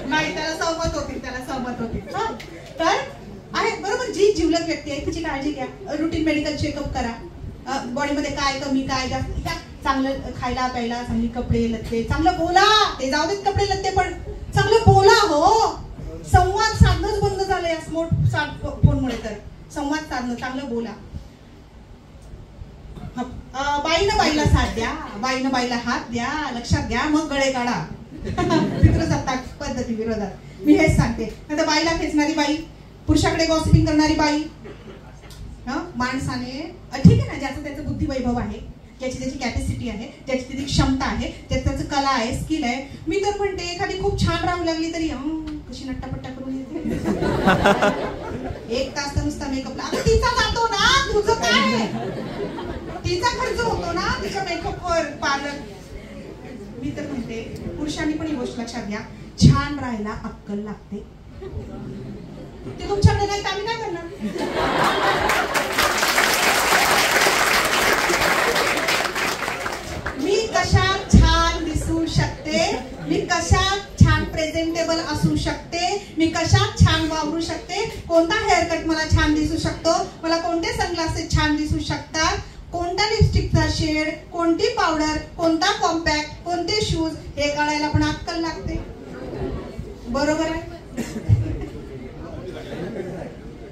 नाही, त्याला सहमत होती. तर आहे बरोबर, जी जीवलग व्यक्ती आहे तिची काळजी घ्या. रुटीन मेडिकल चेकअप करा. बॉडीमध्ये काय कमी काय जास्त, चांगलं खायला प्यायला, चांगले कपडे लत्ते, चांगलं बोला. ते जाऊ देत कपडे लत्ते, पण चांगलं बोला. हो, संवाद साधणंच बंद झालंय स्मार्ट फोनमुळे. तर संवाद साधणं, चांगलं बोला. बाईनं बाईला साथ द्या, बाईनं बाईला हात द्या. लक्षात घ्या, मग गळे काढा. पितृसत्ताक पद्धती विरोधात मी हेच सांगते. आता बाईला खेचणारी बाई, पुरुषाकडे गॉसिपिंग करणारी बाई, माणसाने ठीक आहे ना, ज्याचं त्याचं बुद्धिवैभव आहे, ज्याची त्याची कॅपॅसिटी आहे, ज्याची त्याची क्षमता आहे, त्याचं कला आहे, स्किल आहे. मी तर म्हणते एखादी खूप छान राहू लागली तरी कशी नट्टापट्टा करून येते. 1 तास तर नुसता मेकअपला. आता तिचा जातो ना, तुझं काय? तिचा खर्च होतो ना तिच्या मेकअपवर, पार्लर. मी तर म्हणते पुरुषांनी पण ही गोष्ट लक्षात घ्या, छान राहायला अक्कल लागते. ते तुमच्याकडे नाही तर आम्ही काय करणार? मी कशात छान दिसू शकते, मी कशात छान प्रेझेंटेबल असू शकते, मी कशात छान वावरू शकते, कोणता हेअरकट मला छान दिसू शकतो, मला कोणते सनग्लासेस छान दिसू शकतात, कोणत्या लिपस्टिकचा शेड, कोणती पावडर, कोणता कॉम्पॅक्ट, कोणते शूज, हे काढायला पण अक्कल लागते. बरोबर आहे?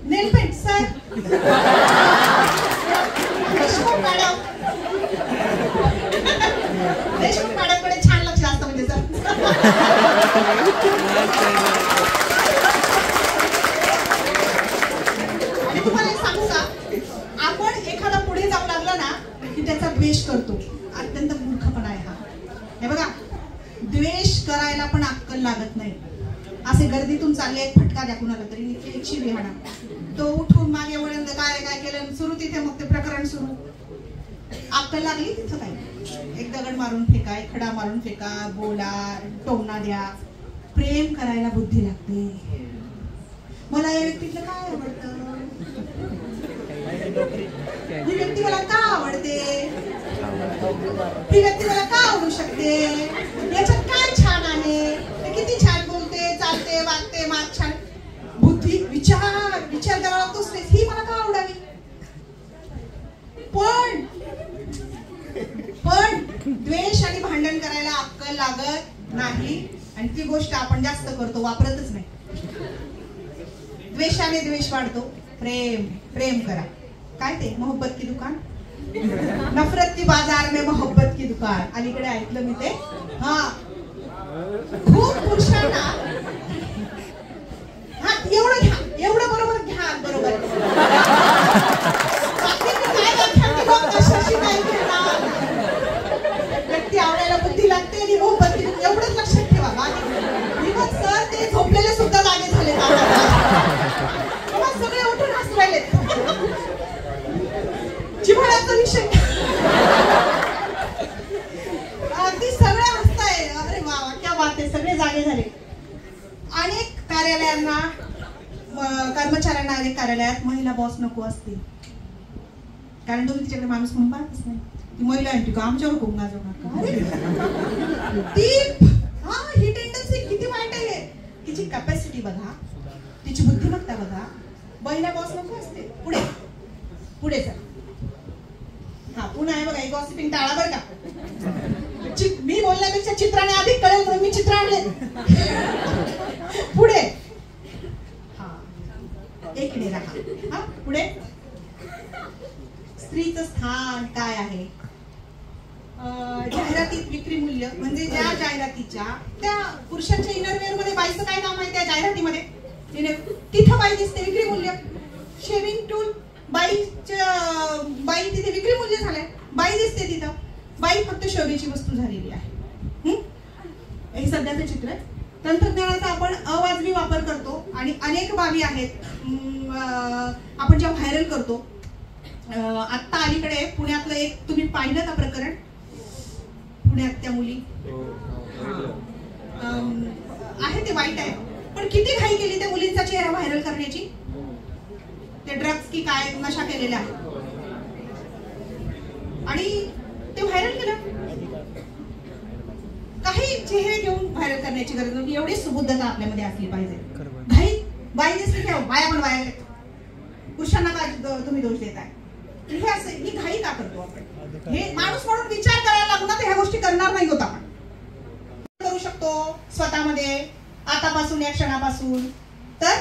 नेल पेंट सर देशमुख मॅडमकडे छान लक्ष असतं म्हणजे सर. आणि तुम्हाला एक सांगू का, आपण एखादा पुढे जाऊ लागला ना की त्याचा द्वेष करतो. अत्यंत मूर्खपणा आहे हा. हे बघा, द्वेष करायला पण अक्कल लागत नाही. असे गर्दीतून चालले एक फटका द्या कुणाला तरी, एक शिवी हाणा, तो उठून मागे वळून काय काय केलं सुरू, तिथे मग ते प्रकरण सुरू. अक्कल लागली तिथं काय, एक दगड मारून फेका, एक खडा मारून फेका, बोला, टोमणा द्या. प्रेम करायला बुद्धी लागते. मला या व्यक्तीतलं काय आवडतं, ही व्यक्ती मला का आवडते, ही व्यक्ती मला का आवडू शकते, याच्यात काय छान आहे, किती छान बोलते, चालते, वागते, माग छान. बुद्धी, विचार करावा लागतोच, ही मला का आवडावी. पण द्वेष आणि भांडण करायला अक्कल लागत नाही. आणि ती गोष्ट आपण जास्त करतो, वापरतच नाही. द्वेषाने द्वेष वाढतो. प्रेम करा. काय ते मोहब्बत की दुकान, नफरत की बाजार में मोहब्बत की दुकान. अलीकडे ऐकलं मी ते. हा, खूप पुरुषांना, हा एवढं घ्या, एवढं बरोबर घ्या, बरोबर. काय व्यक्ती आवडायला बुद्धी लागते आणि मोहब्बत की दुकान, एवढंच लक्षात ठेवा. बाकी सर ते झोपलेले सुद्धा जागे झाले, सगळे उठून हसू राहिले. जिव्हाळ्याचा विषय, अगदी सगळे हसताय. अरे वा, क्या बात आहे, सगळे जागे झाले. अनेक कार्यालयांना, कर्मचाऱ्यांना अनेक कार्यालयात महिला बॉस नको असते, कारण तुम्ही तिच्याकडे माणूस म्हणून पाहतच नाही. ती महिला आणती का आमच्यावर कोंगा जाणार, ही टेंडन्सी किती वाईट आहे. तिची कॅपॅसिटी बघा, तिची बुद्धिमत्ता बघा. महिला बॉस नको असते. पुढे जा. हा, पुन्हा आहे बघा, एक गॉसिपिंग टाळा बरं का. मी बोलण्यापेक्षा चित्राने अधिक कळेल म्हणून मी चित्र आणले. पुढे. हा, इकडे राहा. हा, पुढे. स्त्रीचं स्थान काय आहे. जाहिरातीत विक्री मूल्य म्हणजे ज्या जाहिरातीच्या त्या पुरुषांच्या इनरवेअर मध्ये बाईचं काय काम आहे त्या जाहिरातीमध्ये, तिथं बाई दिसते, विक्री मूल्य. शेविंग टूल, बाई तिथे विक्री मूल्य झालंय, बाई दिसते तिथं. बाई फक्त शोभेची वस्तू झालेली आहे. हे सध्याचं चित्र आहे. तंत्रज्ञानाचा आपण अवाजवी वापर करतो आणि अनेक बाबी आहेत आपण ज्या व्हायरल करतो. आत्ता अलीकडे पुण्यातलं एक तुम्ही पाहिलं का प्रकरण, पुण्यात त्या मुली आहे, ते वाईट आहे. पण किती घाई केली त्या मुलींचा चेहरा व्हायरल करण्याची. ते ड्रग्स की काय नशा केलेला आहे आणि ते व्हायरल केलं. काही चेहरे घेऊन व्हायरल करण्याची गरज नव्हती. एवढी सुबुद्धता आपल्यामध्ये असली पाहिजे. घाई, बाई दिसली की बाया पण व्हायरल, पुरुषांना का तुम्ही दोष देताय. हे असं, ही घाई का करतो आपण. हे माणूस म्हणून विचार करायला लागू ना, तर ह्या गोष्टी करणार नाही होत. आपण करू शकतो स्वतःमध्ये आतापासून, या क्षणापासून. तर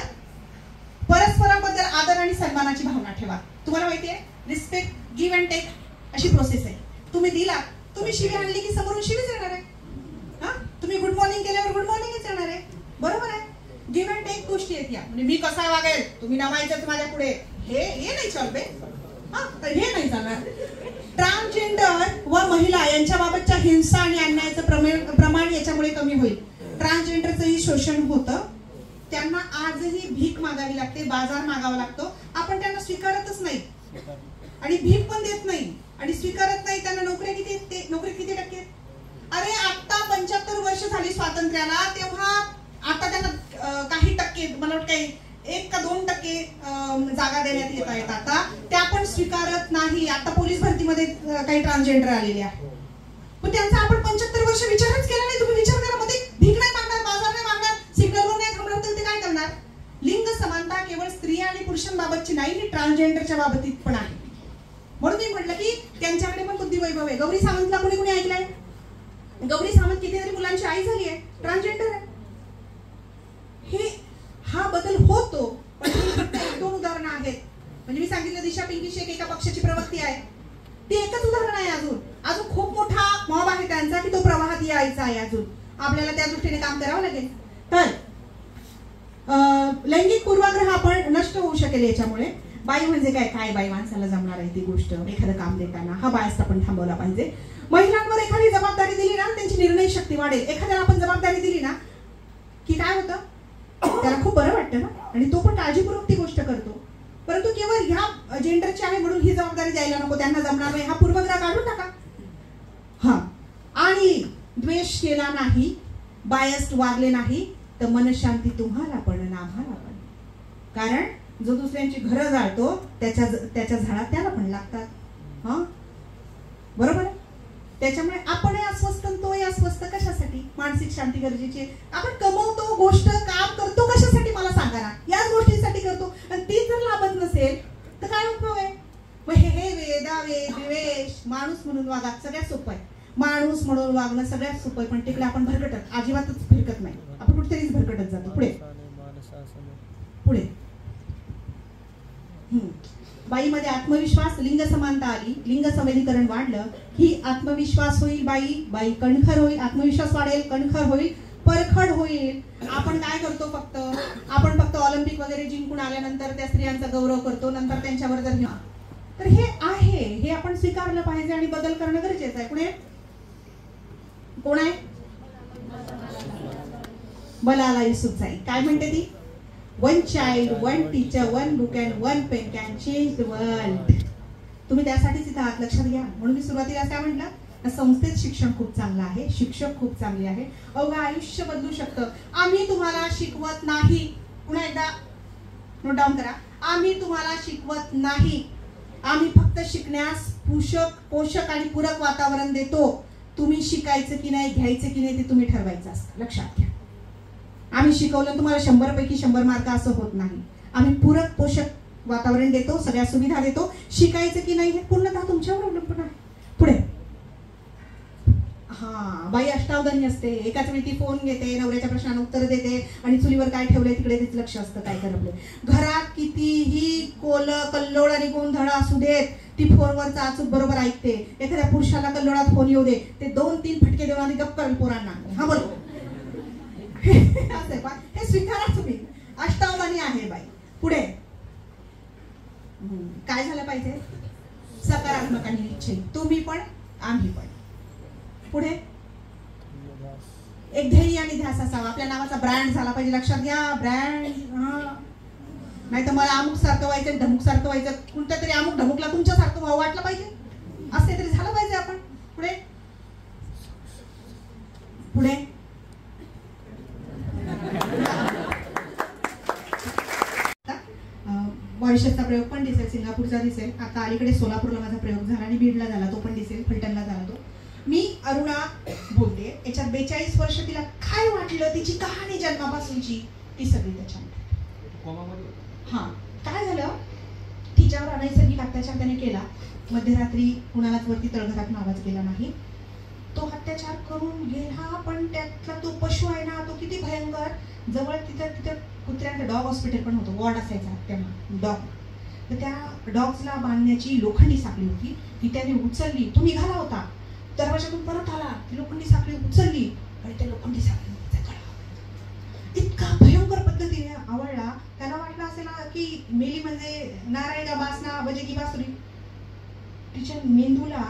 परस्पराबद्दल आदर आणि सन्मानाची भावना ठेवा. तुम्हाला माहितीये, रिस्पेक्ट, गिव्ह अँड टेक अशी प्रोसेस आहे. तुम्ही दिला, तुम्ही शिवी आणली की समोरून शिवीच येणार आहे. हा, तुम्ही गुड मॉर्निंग केल्यावर गुड मॉर्निंगच येणार आहे. बरोबर आहे. गिव्ह अँड टेक गोष्टी आहेत या. म्हणजे मी कसा वागेल, तुम्ही नावायचंच माझ्या पुढे, हे नाही चालते. हे नाही चालणार. ट्रान्सजेंडर व महिला यांच्याबाबतच्या हिंसा आणि अन्यायाचं प्रमाण याच्यामुळे कमी होईल. ट्रान्सजेंडरचंही शोषण होतं. त्यांना आजही भीक मागावी लागते, बाजार मागावा लागतो. आपण त्यांना स्वीकारतच नाही आणि भीक पण देत नाही आणि स्वीकारत नाही. त्यांना नोकरी किती टक्के. अरे आता 75 वर्ष झाली स्वातंत्र्याला, तेव्हा आता त्यांना काही टक्के, मला वाटतं काही 1 का 2% जागा देण्यात येत आहेत. आता त्या पण स्वीकारत नाही. आता पोलीस भरतीमध्ये काही ट्रान्सजेंडर आलेले आहेत. पण त्यांचा आपण 75 वर्ष विचारच केला नाही. तुम्ही विचार करा, मध्ये भीक नाही मागणार, बाजार नाही मागणार, सिग्नलवर नाही थांबणार, तर ते काय करणार. लिंग समानता केवळ स्त्रिया आणि पुरुषांबाबतची नाही, ही ट्रान्सजेंडरच्या बाबतीत पण आहे. म्हणून मी म्हटलं की त्यांच्याकडे पण बुद्धिवैभव आहे. गौरी सावंतला कोणी ऐकलंय. गौरी सावंत कितीतरी मुलांची आई झाली आहे, ट्रान्सजेंडर आहे. हा बदल होतो. पण 1-2 उदाहरणं आहेत. म्हणजे मी सांगितलं, दिशा पिंकी शेख एका पक्षाची प्रवक्ती आहे. ते एकच उदाहरण आहे. अजून खूप मोठा मॉब आहे त्यांचा की तो प्रवाहात यायचा आहे. अजून आपल्याला त्या दृष्टीने काम करावं लागेल. तर लैंगिक पूर्वाग्रह आपण नष्ट होऊ शकेल याच्यामुळे. बाई म्हणजे काय बाई माणसाला जमणार आहे ती गोष्ट. एखादं काम देताना हा बायस आपण थांबवला पाहिजे. महिलांवर एखादी जबाबदारी दिली ना त्यांची निर्णय शक्ती वाढेल. एखाद्याला आपण जबाबदारी दिली ना की काय होतं, त्याला खूप बरं वाटतं ना, आणि तो पण काळजीपूर्वक ती गोष्ट करतो. परंतु केवळ ह्या जेंडरची आहे म्हणून ही जबाबदारी द्यायला नको, त्यांना जमणार नाही हा पूर्वग्रह काढून टाका. हा, आणि द्वेष केला नाही, बायस्ड वागले नाही तर मनशांती तुम्हाला पण आम्हाला पण. कारण जो दुसऱ्यांची घरं जाळतो त्याच्या झाडात त्याला पण लागतात. हा, बरोबर आहे. त्याच्यामुळे आपणही अस्वस्थ तोही अस्वस्थ. कशासाठी? मानसिक शांती गरजेची आहे. आपण कमवतो गोष्ट काम करतो कशासाठी मला सांगा ना. याच गोष्टीसाठी करतो आणि ती जर लाभत नसेल तर काय उपयोग आहे? मग हे दावे द्वेष. माणूस म्हणून वागा सगळ्यात सोपं आहे. माणूस म्हणून वागणं सगळ्यात सोपं आहे. पण तिकडे आपण भरकटत अजिबातच फिरकत नाही. आपण कुठेतरीच भरकटत जातो. पुढे बाईमध्ये आत्मविश्वास, लिंग समानता आली, लिंग संवेदीकरण वाढलं, ही आत्मविश्वास होईल. बाई कणखर होईल, आत्मविश्वास वाढेल, कणखर होईल, परखड होईल. आपण काय करतो, आपण फक्त ऑलिम्पिक वगैरे जिंकून आल्यानंतर त्या स्त्रियांचा गौरव करतो, नंतर त्यांच्यावर जर तर हे आहे, हे आपण स्वीकारलं पाहिजे आणि बदल करणं गरजेचं आहे. पुढे कोण आहे? बलाला युसुफजाई. काय म्हणते ती? One child, one teacher, one book and one pen can change the world. तुम्ही त्यासाठीच इथं आहात, लक्षात घ्या. म्हणून मी सुरुवातीला काय म्हटलं, संस्थेत शिक्षण खूप चांगलं आहे, शिक्षक खूप चांगले आहे, अवघं आयुष्य बदलू शकतं. आम्ही तुम्हाला शिकवत नाही, पुन्हा एकदा नोट डाऊन करा, आम्ही तुम्हाला शिकवत नाही. आम्ही फक्त शिकण्यास पोषक आणि पूरक वातावरण देतो. तुम्ही शिकायचं की नाही, घ्यायचं की नाही ते तुम्ही ठरवायचं असतं, लक्षात घ्या. आम्ही शिकवलं तुम्हाला 100 पैकी 100 मार्क असं होत नाही. आम्ही पूरक पोषक वातावरण देतो, सगळ्या सुविधा देतो. शिकायचं की नाही हे पूर्णतः तुमच्यावर अवलंबून आहे. पुढे बाई अष्टावधानी असते. एकाच वेळी ती फोन घेते, नवऱ्याच्या प्रश्नांना उत्तर देते आणि चुलीवर काय ठेवलंय तिकडे तिचं लक्ष असतं काय करपलंय. घरात कितीही कल्लोळ आणि गोंधळ असू देत, ती फोनवरचा अचूक बरोबर ऐकते. एखाद्या पुरुषाला कल्लोळात फोन येऊ दे, ते 2-3 फटके देऊन आधी गप्प करेल पोरांना. हा बोल हे स्वीकारा तुम्ही. अष्टावधानी आहे बाई. पुढे काय झालं पाहिजे? सकारात्मक आणि इच्छित. तुम्ही पण आम्ही पण. पुढे एक ध्येय आणि ध्यास असावा. आपल्या नावाचा ब्रँड झाला पाहिजे, लक्षात घ्या. ब्रँड नाही तर मला अमुक सारखं व्हायचं, ढमुक सारखं व्हायचं. कोणत्या तरी अमुक ढमुकला तुमच्या सारखं व्हावं वाटलं पाहिजे, असं तरी झालं पाहिजे आपण. पुढे पुढे मॉरिशसचा प्रयोग पण दिसेल, सिंगापूरचा दिसेल. आता अलीकडे सोलापूरला माझा प्रयोग झाला आणि बीडला झाला, तो पण दिसेल. फलटणला झाला तो. मी अरुणा बोलते. याच्यात 42 वर्ष तिला काय वाटलं, तिची कहाणी जन्मापासूनची ती सगळी त्याच्यामध्ये. हा, काय झालं, तिच्यावर अनैसर्गिक अत्याचार त्याने केला. मध्यरात्री कुणालाच वरती तळघरातून आवाज गेला नाही. तो अत्याचार करून गेला, पण त्यातला तो पशु आहे ना, तो किती भयंकर. जवळ तिथं कुत्र्यांचं डॉग हॉस्पिटल पण होतं, वॉर्ड असायचा तेव्हा डॉग. तर त्या डॉग्सला बांधण्याची लोखंडी साखळी होती, ती त्याने उचलली. तो निघाला होता, दरवाजातून परत आला, ती लोखंडी साखळी उचलली आणि त्या लोखंडी साखळी इतका भयंकर पद्धतीने आवडला. त्याला वाटलं असेल की मेली म्हणजे नारायणा बासना बजे की बासुरी. तिच्या मेंदूला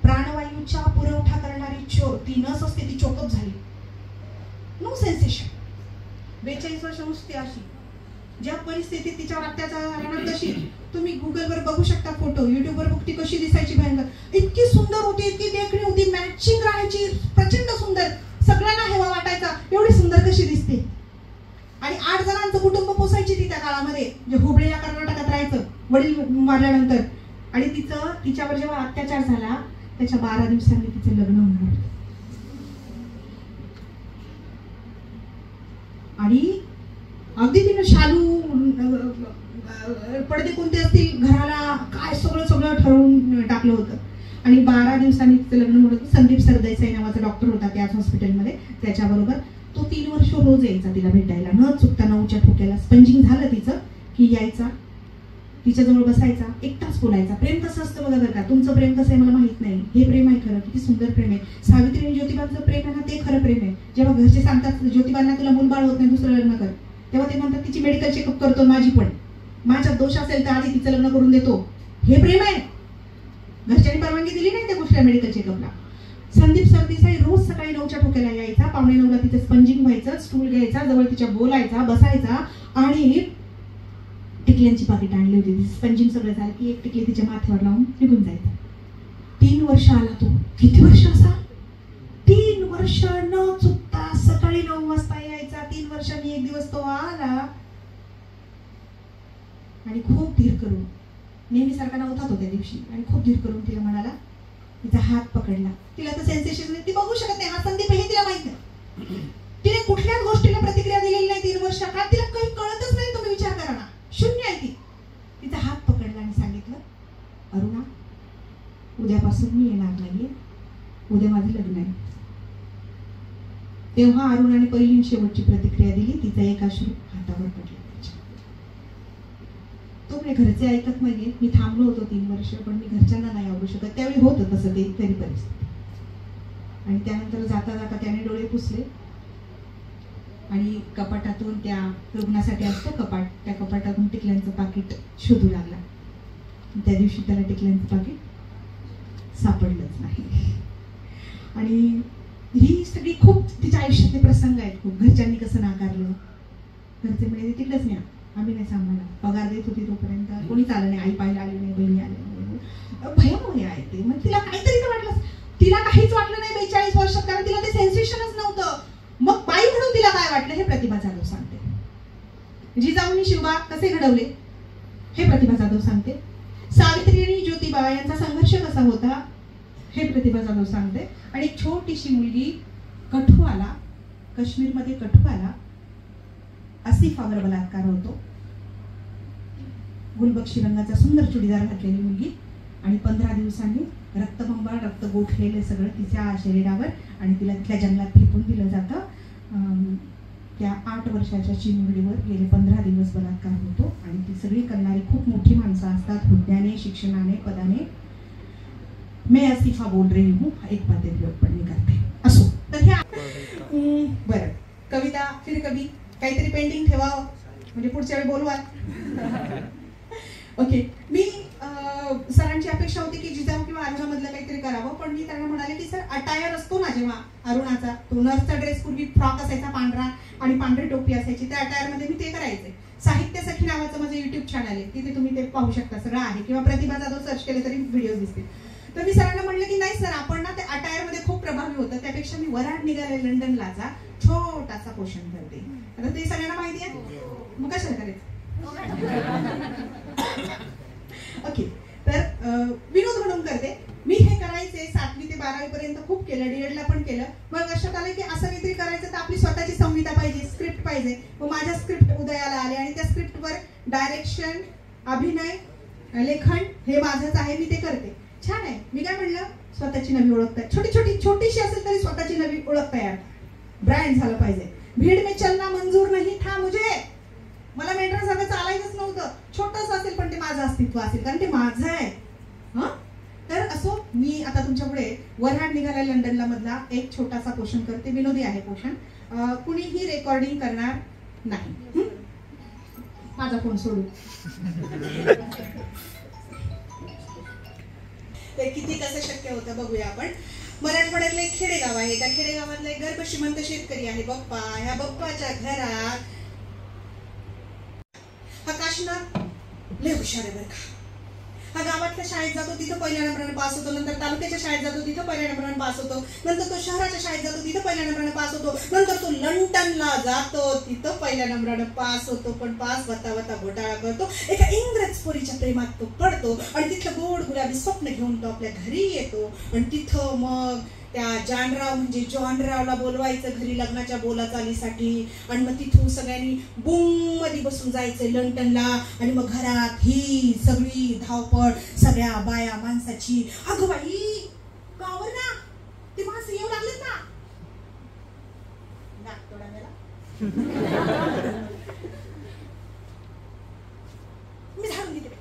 प्राणवायूचा पुरवठा करणारी ती नस असते, ती चोकअप झाली. No sensation. 42 वर्ष नुसती अशी. ज्या परिस्थितीत तिच्यावर अत्याचार झाला ना तशी. तुम्ही गुगलवर बघू शकता फोटो, युट्यूबवर बघ ती कशी दिसायची भयंकर. इतकी सुंदर होती, इतकी देखणी होती, मॅचिंग राहायची, प्रचंड सुंदर. सगळ्यांना हेवा वाटायचा, एवढी सुंदर कशी दिसते. आणि 8 जणांचं कुटुंब पोसायची ती त्या काळामध्ये, जे हुबळीला कर्नाटकात राहायचं वडील वारल्यानंतर. आणि तिच्यावर जेव्हा अत्याचार झाला त्याच्या 12 दिवसांनी तिचं लग्न होणार. आणि अगदी तिनं शालू पडदे कोणते असतील घराला काय सगळं ठरवून टाकलं होतं. आणि 12 दिवसांनी तिचं लग्न होतं. संदीप सरदेसाई नावाचा डॉक्टर होता त्याच हॉस्पिटलमध्ये, त्याच्याबरोबर तो 3 वर्ष रोज यायचा तिला भेटायला, न चुकता 9च्या ठोक्याला. स्पंजिंग झालं तिचं की यायचा, तिच्याजवळ बसायचा, 1 तास बोलायचा. प्रेम कसं असतं बघा बरं का, तुमचं प्रेम कसं आहे मला माहित नाही, हे प्रेम आहे खरं, किती सुंदर प्रेम आहे. सावित्री आणि ज्योतिबांचं प्रेम आहे ना, ते खरं प्रेम आहे. जेव्हा घरचे सांगतात ज्योतिबांना तुला मूलबाळ होत नाही, दुसरं लग्न कर, तेव्हा ते म्हणतात तिची मेडिकल चेकअप करतो, माझी पण, माझ्यात दोष असेल तर आधी तिचं लग्न करून देतो. हे प्रेम आहे. घरच्यांनी परवानगी दिली नाही त्या गोष्टीला, मेडिकल चेकअपला. संदीप सरदेसाई रोज सकाळी 9च्या ठोक्याला यायचा, 8:45ला तिचं स्पंजिंग व्हायचं, स्टूल घ्यायचा, जवळ तिच्या बोलायचा, बसायचा आणि टिकल्यांची पाकिट आणली होती. स्पंजिंग सगळं झालं की एक टिकली तिच्या माथ्यावर लावून निघून जायचा. 3 वर्ष आला तो. किती वर्ष असा? 3 वर्ष न चुकता सकाळी 9 वाजता यायचा. 3 वर्षांनी एक दिवस तो आला आणि खूप धीर करून, नेहमीसारखा नव्हता तो त्या दिवशी, आणि खूप धीर करून तिला म्हणाला, तिचा हात पकडला. तिला तर सेन्सेशन ती बघू शकत नाही, हा संदीप हे तिला माहित नाही. तिने कुठल्याच गोष्टीला प्रतिक्रिया दिलेली नाही 3 वर्ष काळ. तिला काही कळतच नाही. तुम्ही विचार करा ना, शून्य आहे ती. तिचा हात पकडला आणि सांगितलं, अरुणा, उद्यापासून मी येणार नाहीये, उद्या माझं लग्न आहे. तेव्हा अरुणाने पहिली शेवटची प्रतिक्रिया दिली. तिचा एक अश्रू हातावर पडला. तो म्हणजे घरचे ऐकत नाहीये. मी थांबलो होतो 3 वर्ष, पण मी घरच्यांना नाही आवडू शकत. त्यावेळी होतं तसं ते तरी परिस्थिती. आणि त्यानंतर जाता जाता त्याने डोळे पुसले आणि कपाटातून, त्या लग्नासाठी असतं कपाट, त्या कपाटातून टिकल्यांचं पाकिट शोधू लागला. त्या दिवशी त्याला टिकल्यांचं पाकिट सापडलंच नाही. आणि ही सगळी खूप तिच्या आयुष्यातले प्रसंग आहेत. खूप घरच्यांनी कसं नाकारलं, घरचे म्हणजे तिकडेच न्या, आम्ही नाही सांभाळला, पगार देत होती तोपर्यंत कोणीच आलं नाही, आई पाहायला आली नाही, बहिणी आल्या नाही, भयावह आहे ते. मग तिला काहीतरी तर वाटलं. तिला काहीच वाटलं नाही 42 वर्षात, कारण तिला ते सेन्सेशनच नव्हतं. मग बाई म्हणून तिला काय वाटलं हे प्रतिभा जाधव सांगते. जिजाऊंनी शिवबा कसे घडवले हे प्रतिभा जाधव सांगते. सावित्री आणि ज्योतिबा यांचा संघर्ष कसा होता हे प्रतिभा जाधव सांगते. आणि एक छोटीशी मुलगी कठुआला, काश्मीरमध्ये कठुआला आसिफावर बलात्कार होतो. गुलबक्षी रंगाचा सुंदर चुडीदार घातलेली मुलगी, आणि 15 दिवसांनी रक्तबंबाळ, रक्त गोठलेले सगळं तिच्या शरीरावर, आणि तिला तिथल्या जंगलात फेकून दिलं जातं. त्या 8 वर्षाच्या चिमुरडीवर गेले 15 दिवस बलात्कार होतो. आणि ती सगळी करणारी खूप मोठी माणसं असतात, हुद्द्याने, शिक्षणाने, पदाने. मैं आसिफा बोल रही हूँ, एक बातें प्रयोग पण मी करते. असो तर हे बरं, कविता फिर कभी काहीतरी पेंडिंग ठेवावं म्हणजे पुढच्या वेळी बोलवा. ओके, मी सरांची अपेक्षा होती की जिजाऊ किंवा अरुणामधलं काहीतरी करावं, पण मी त्यांना म्हणाले की सर, अटायर असतो ना जेव्हा अरुणाचा, तो नर्सचा ड्रेस, पूर्वी फ्रॉक असायचा पांढरा आणि पांढरी टोपी असायची, त्या अटायरमध्ये मी ते करायचे. साहित्य सखी नावाचं माझं युट्यूब चॅनल आहे, तिथे तुम्ही ते पाहू शकता, सगळं आहे. किंवा प्रतिभा जाधव सर्च केले तरी व्हिडिओ दिसतील. तर मी सरांना म्हणलं की नाही सर, आपण ना ते अटायरमध्ये खूप प्रभावी होतं, त्यापेक्षा मी वराड निघाले लंडनला जा, छोटासा पोषण करते. आता ते सगळ्यांना माहिती आहे, मग कशाला करायचं. ओके, तर विनोद म्हणून करते मी. हे करायचे 7वी ते 12वी पर्यंत खूप केलं, डीएडला पण केलं. मग लक्षात आलं की असं काहीतरी करायचं तर आपली स्वतःची संहिता पाहिजे, स्क्रिप्ट पाहिजे. मग माझ्या स्क्रिप्ट उदयाला आले आणि त्या स्क्रिप्टवर डायरेक्शन, अभिनय, लेखन हे माझंच आहे, मी ते करते. छान आहे. मी काय म्हणलं, स्वतःची नवी ओळख, छोटीशी असेल तरी स्वतःची नवी ओळख तयार, ब्रँड झालं पाहिजे. भीड में चलना मंजूर नहीं था मुझे, मला मेंढरासारखं चालायचंच नव्हतं. छोटंच असेल पण ते माझं अस्तित्व असेल, कारण ते माझं आहे. तर असो, मी आता तुमच्या पुढे वऱ्हाड निघाला लंडनला मधला एक छोटासा पोषण करते. विनोदी आहे पोषण, कुणीही रेकॉर्डिंग करणार नाही. माझा फोन सोडू. ते किती कसं शक्य होतं बघूया आपण. मराठवाड्यातलं एक खेडेगाव आहे, त्या खेडेगावातला एक गर्भ श्रीमंत शेतकरी आहे बप्पा. ह्या बप्पाच्या घरात हा काशीनाथ लय हुशार आहे बरं का. हा गावातल्या शाळेत जातो, तिथं पहिल्या नंबराने पास होतो. नंतर तालुक्याच्या शाळेत जातो, तिथं पहिल्या नंबराने पास होतो. नंतर तो शहराच्या शाळेत जातो, तिथं पहिल्या नंबराने पास होतो. नंतर तो लंडनला जातो, तिथं पहिल्या नंबराने पास होतो. पण पास होता होता घोटाळा करतो. एका इंग्रज पोरीच्या प्रेमात तो पडतो आणि तिथलं गोड गुलाबी स्वप्न घेऊन तो आपल्या घरी येतो. आणि तिथं मग त्या जानराव म्हणजे जॉनरावला बोलवायचं घरी लग्नाच्या बोलाचालीसाठी. आणि मग तिथून सगळ्यांनी बूम मध्ये बसून जायचं लंडनला. आणि मग घरात ही सगळी धावपळ, सगळ्या बाया माणसाची. अगं बाई, गावर ना ते माणसं येऊ लागलेत ना, नाक तोडा गेला. मी झाडून घेते,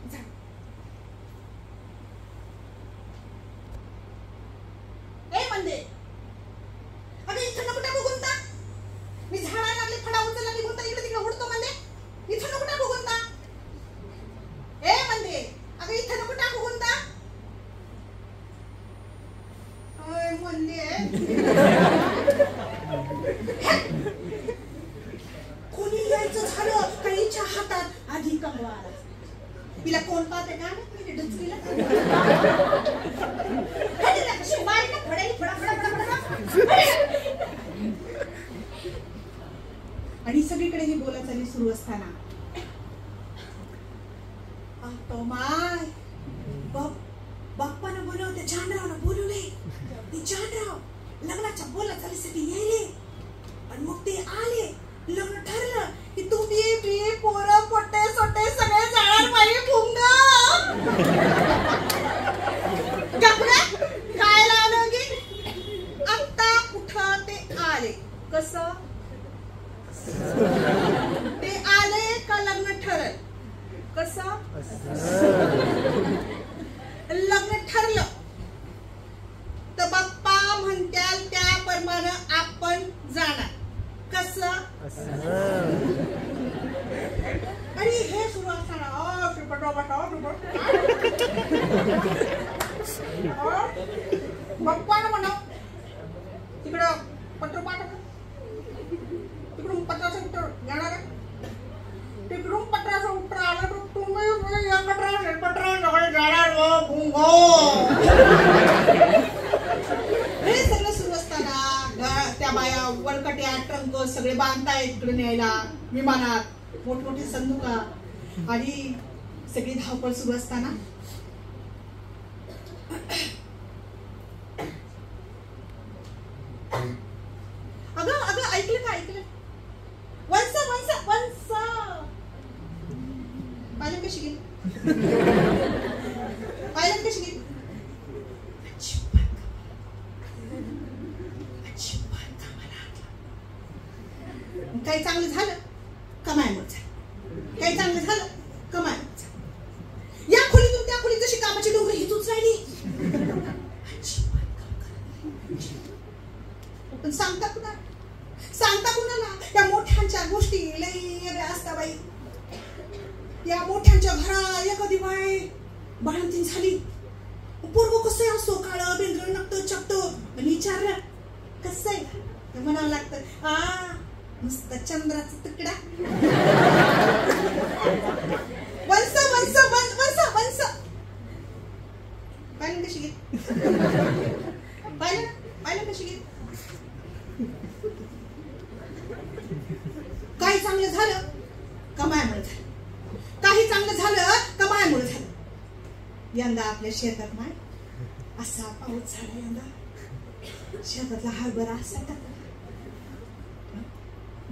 म्हणले कोणी यायचं झालं काहीच्या हातात आधी कंगवा आला. तिला कोण पाहते का मी डुचकीला कशी मारी ना फडाई फडा फडा फडा फडा. आणि सगळीकडे ही बोलाचाली सुरू असताना तो माय बाप्पानं बोलवते जानरावनं बोलवले. ते जानराव लग्नाच्या बोलाचालीसाठी यायले आणि मग ते आले. लग्न ठरलं की तुम्ही बी पोरं पोटे सोटे सगळे जाणार पाहिजे भुंगा गपड्या काय लावलं की आता कुठं ते आले. कसं ते आले का लग्न ठरल. कसं लग्न ठरलं तर बाप्पा म्हणत्याल त्याप्रमाणे आपण जाणार. कसं आणि हे सुरू असताना बाप्पानं म्हणा तिकडं पत्र पाठव. तिकडून पत्राचं उत्तर येणार आहे. तिकडून पत्राचं उत्तर आलं तर तुम्ही जाणार. हे सगळं सुरू असताना त्या बाया वळकट्या ट्रंक सगळे बांधतायत तिकडे न्यायला विमानात मोठमोठे संदुका आणि सगळी धावपळ सुरू असताना अगं ऐकलं का ऐकलं वंसा वंसा वंसा पाहिलं कशी गेली पाहिलं कशी गेली. काही चांगलं झालं कमायमुळे झालं. काही चांगलं झालं कमायमुळे झालं. या खोलीतून त्या खोलीत जशी कामाची डोंगर ही तूच राहिली. पण सांगता कुणाला त्या मोठ्यांच्या गोष्टी लई वेगळ्या असता बाई. या मोठ्यांच्या घरा एखादी बाई बाळंतीन झाली. पोरगं कसं असतो काळं बेंद्र नकतं चकतं आणि विचारलं कसं आहे म्हणावं लागतं मस्त चंद्राचा तुकडा. वंस वंस वंस वंस पाहिलं कशी घेत पाहिलं कशी घेत. काही चांगलं झालं कमायमुळे झालं. काही चांगलं झालं कमायमुळे झालं. यंदा आपल्या शेतात नाही असा पाऊस झाला. यंदा शेतातला हरभरा असा टाकला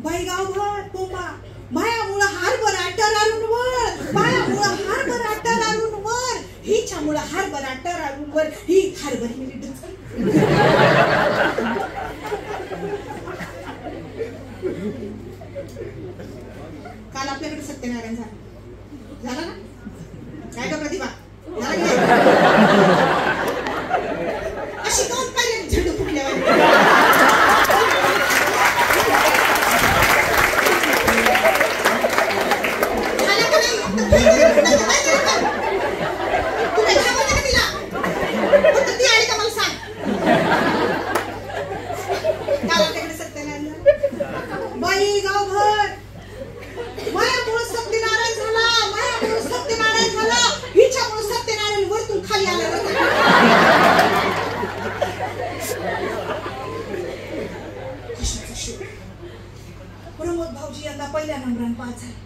बाई गावभर पोपा मायामुळं हरभरा टरारून वर. मायामुळं हरभरा टरारून वर. हिच्यामुळं हरभरा टरारून वर. ही हरभरी मिली डुचकी. काल आपल्याकडे सत्यनारायण झाला ना काय का प्रतिभा अशी काऊन पाहिजे झेंडू फुटल्यावर. बाई गावभर मायामुळे सत्यनारायण झाला. मायामुळे सत्यनारायण झाला. हिच्यामुळे सत्यनारायण वरतून खाली आला. प्रमोद भाऊजी यंदा पहिल्या नंबराने पास झाले.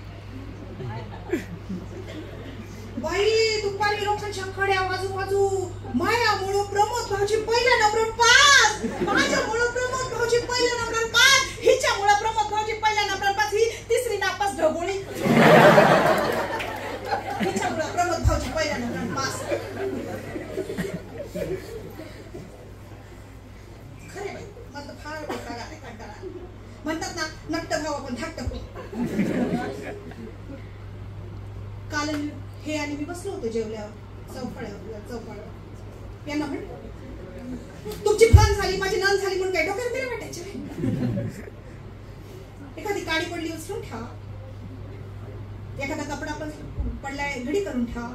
बाई दुपारी लोकांच्या कड्या वाजू मायामुळे प्रमोद भाऊजी पहिल्या नंबराने पास. माझ्यामुळे प्रमोद भाऊजी पहिल्या नंबराने पास. हिच्यामुळे प्रमोद भाऊजी पहिल्या नंबराने पास. ही तिसरी नापास ढगोळी. हिच्यामुळे प्रमोद भाऊजी पहिल्या नंबराने पास. खरे मला फार कंटाळा. म्हणतात ना नक्ट भाऊ आपण धाकट काल हे आणि मी बसलो होतो जेवल्यावर चौफळ्यावर. यांना म्हण तुमची फन झाली माझी नन झाली म्हणून काय डोक्यात तरी वाटायचे. एखादी काडी पडली उचलून ठेवा. एखादा कपडा पण पडलाय घडी करून ठेवा.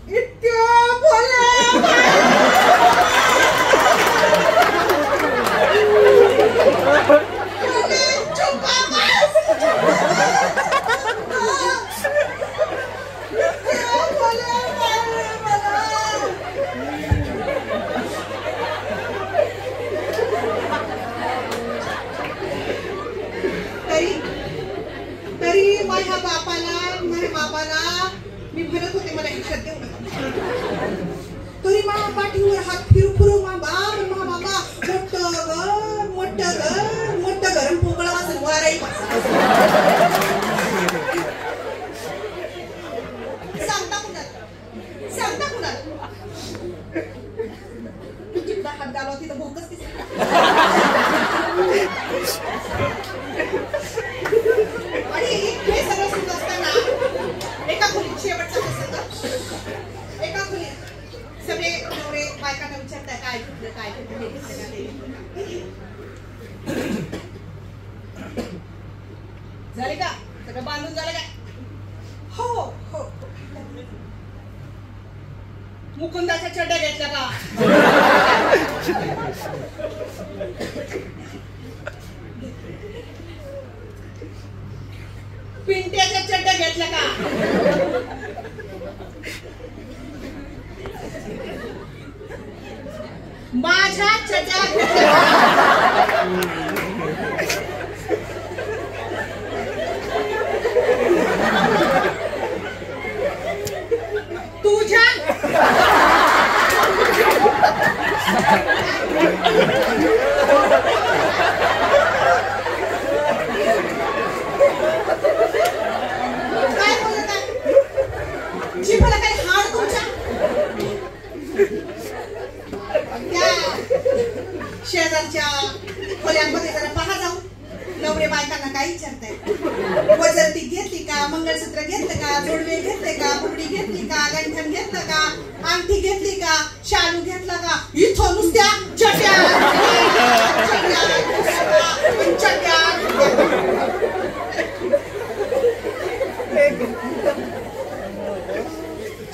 इतक्या बोला परीक्षा देऊ नका. तरी मा पाठीवर हात फिरू मा बाबा मोठं गरम पोकळा वाजून वाराई सांगता कुणाला जिकडा हात घालवा तिथं भोकच दिसत. आणि हे सगळं सुरू असताना एका खोलीत शेवटचा प्रसंग. एका खोलीत सगळे नवरे बायकांना विचारताय काय घेतलं झाले का सगळं बांधून झालं काय. हो मुकुंदाच्या चड्ड्या घेतल्या का. पिंट्याच्या चड्ड्या घेतल्या का. माझ्या चड्ड्या तुझ्या काय बोलत आहे. जिभेला काही हाड तुमच्या. त्या शेजारच्या खोल्यांमध्ये जरा पहा जाऊ. नवरे बायकांना काय विचारताय. वजरती घेतली का, मंगळसूत्र घेतलं का, जोडवे घेतले का, बुगडी घेतली का, गंठण घेतलं का, अंगठी घेतली का, शालू घेतला का. इथं नुसत्या चड्या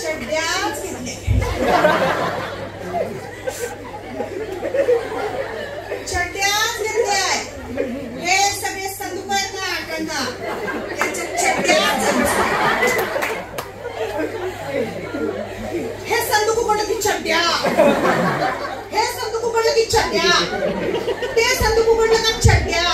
चड्याच घेतले. चड्याच घेतल्या. हे सगळे संदूक आहेत ना आटंका त्यांच्या चड्याच. हे संदूक उघडलं की चड्या, हे संदूक उघडलं की चड्या, ते संदूक उघडलं का चड्या.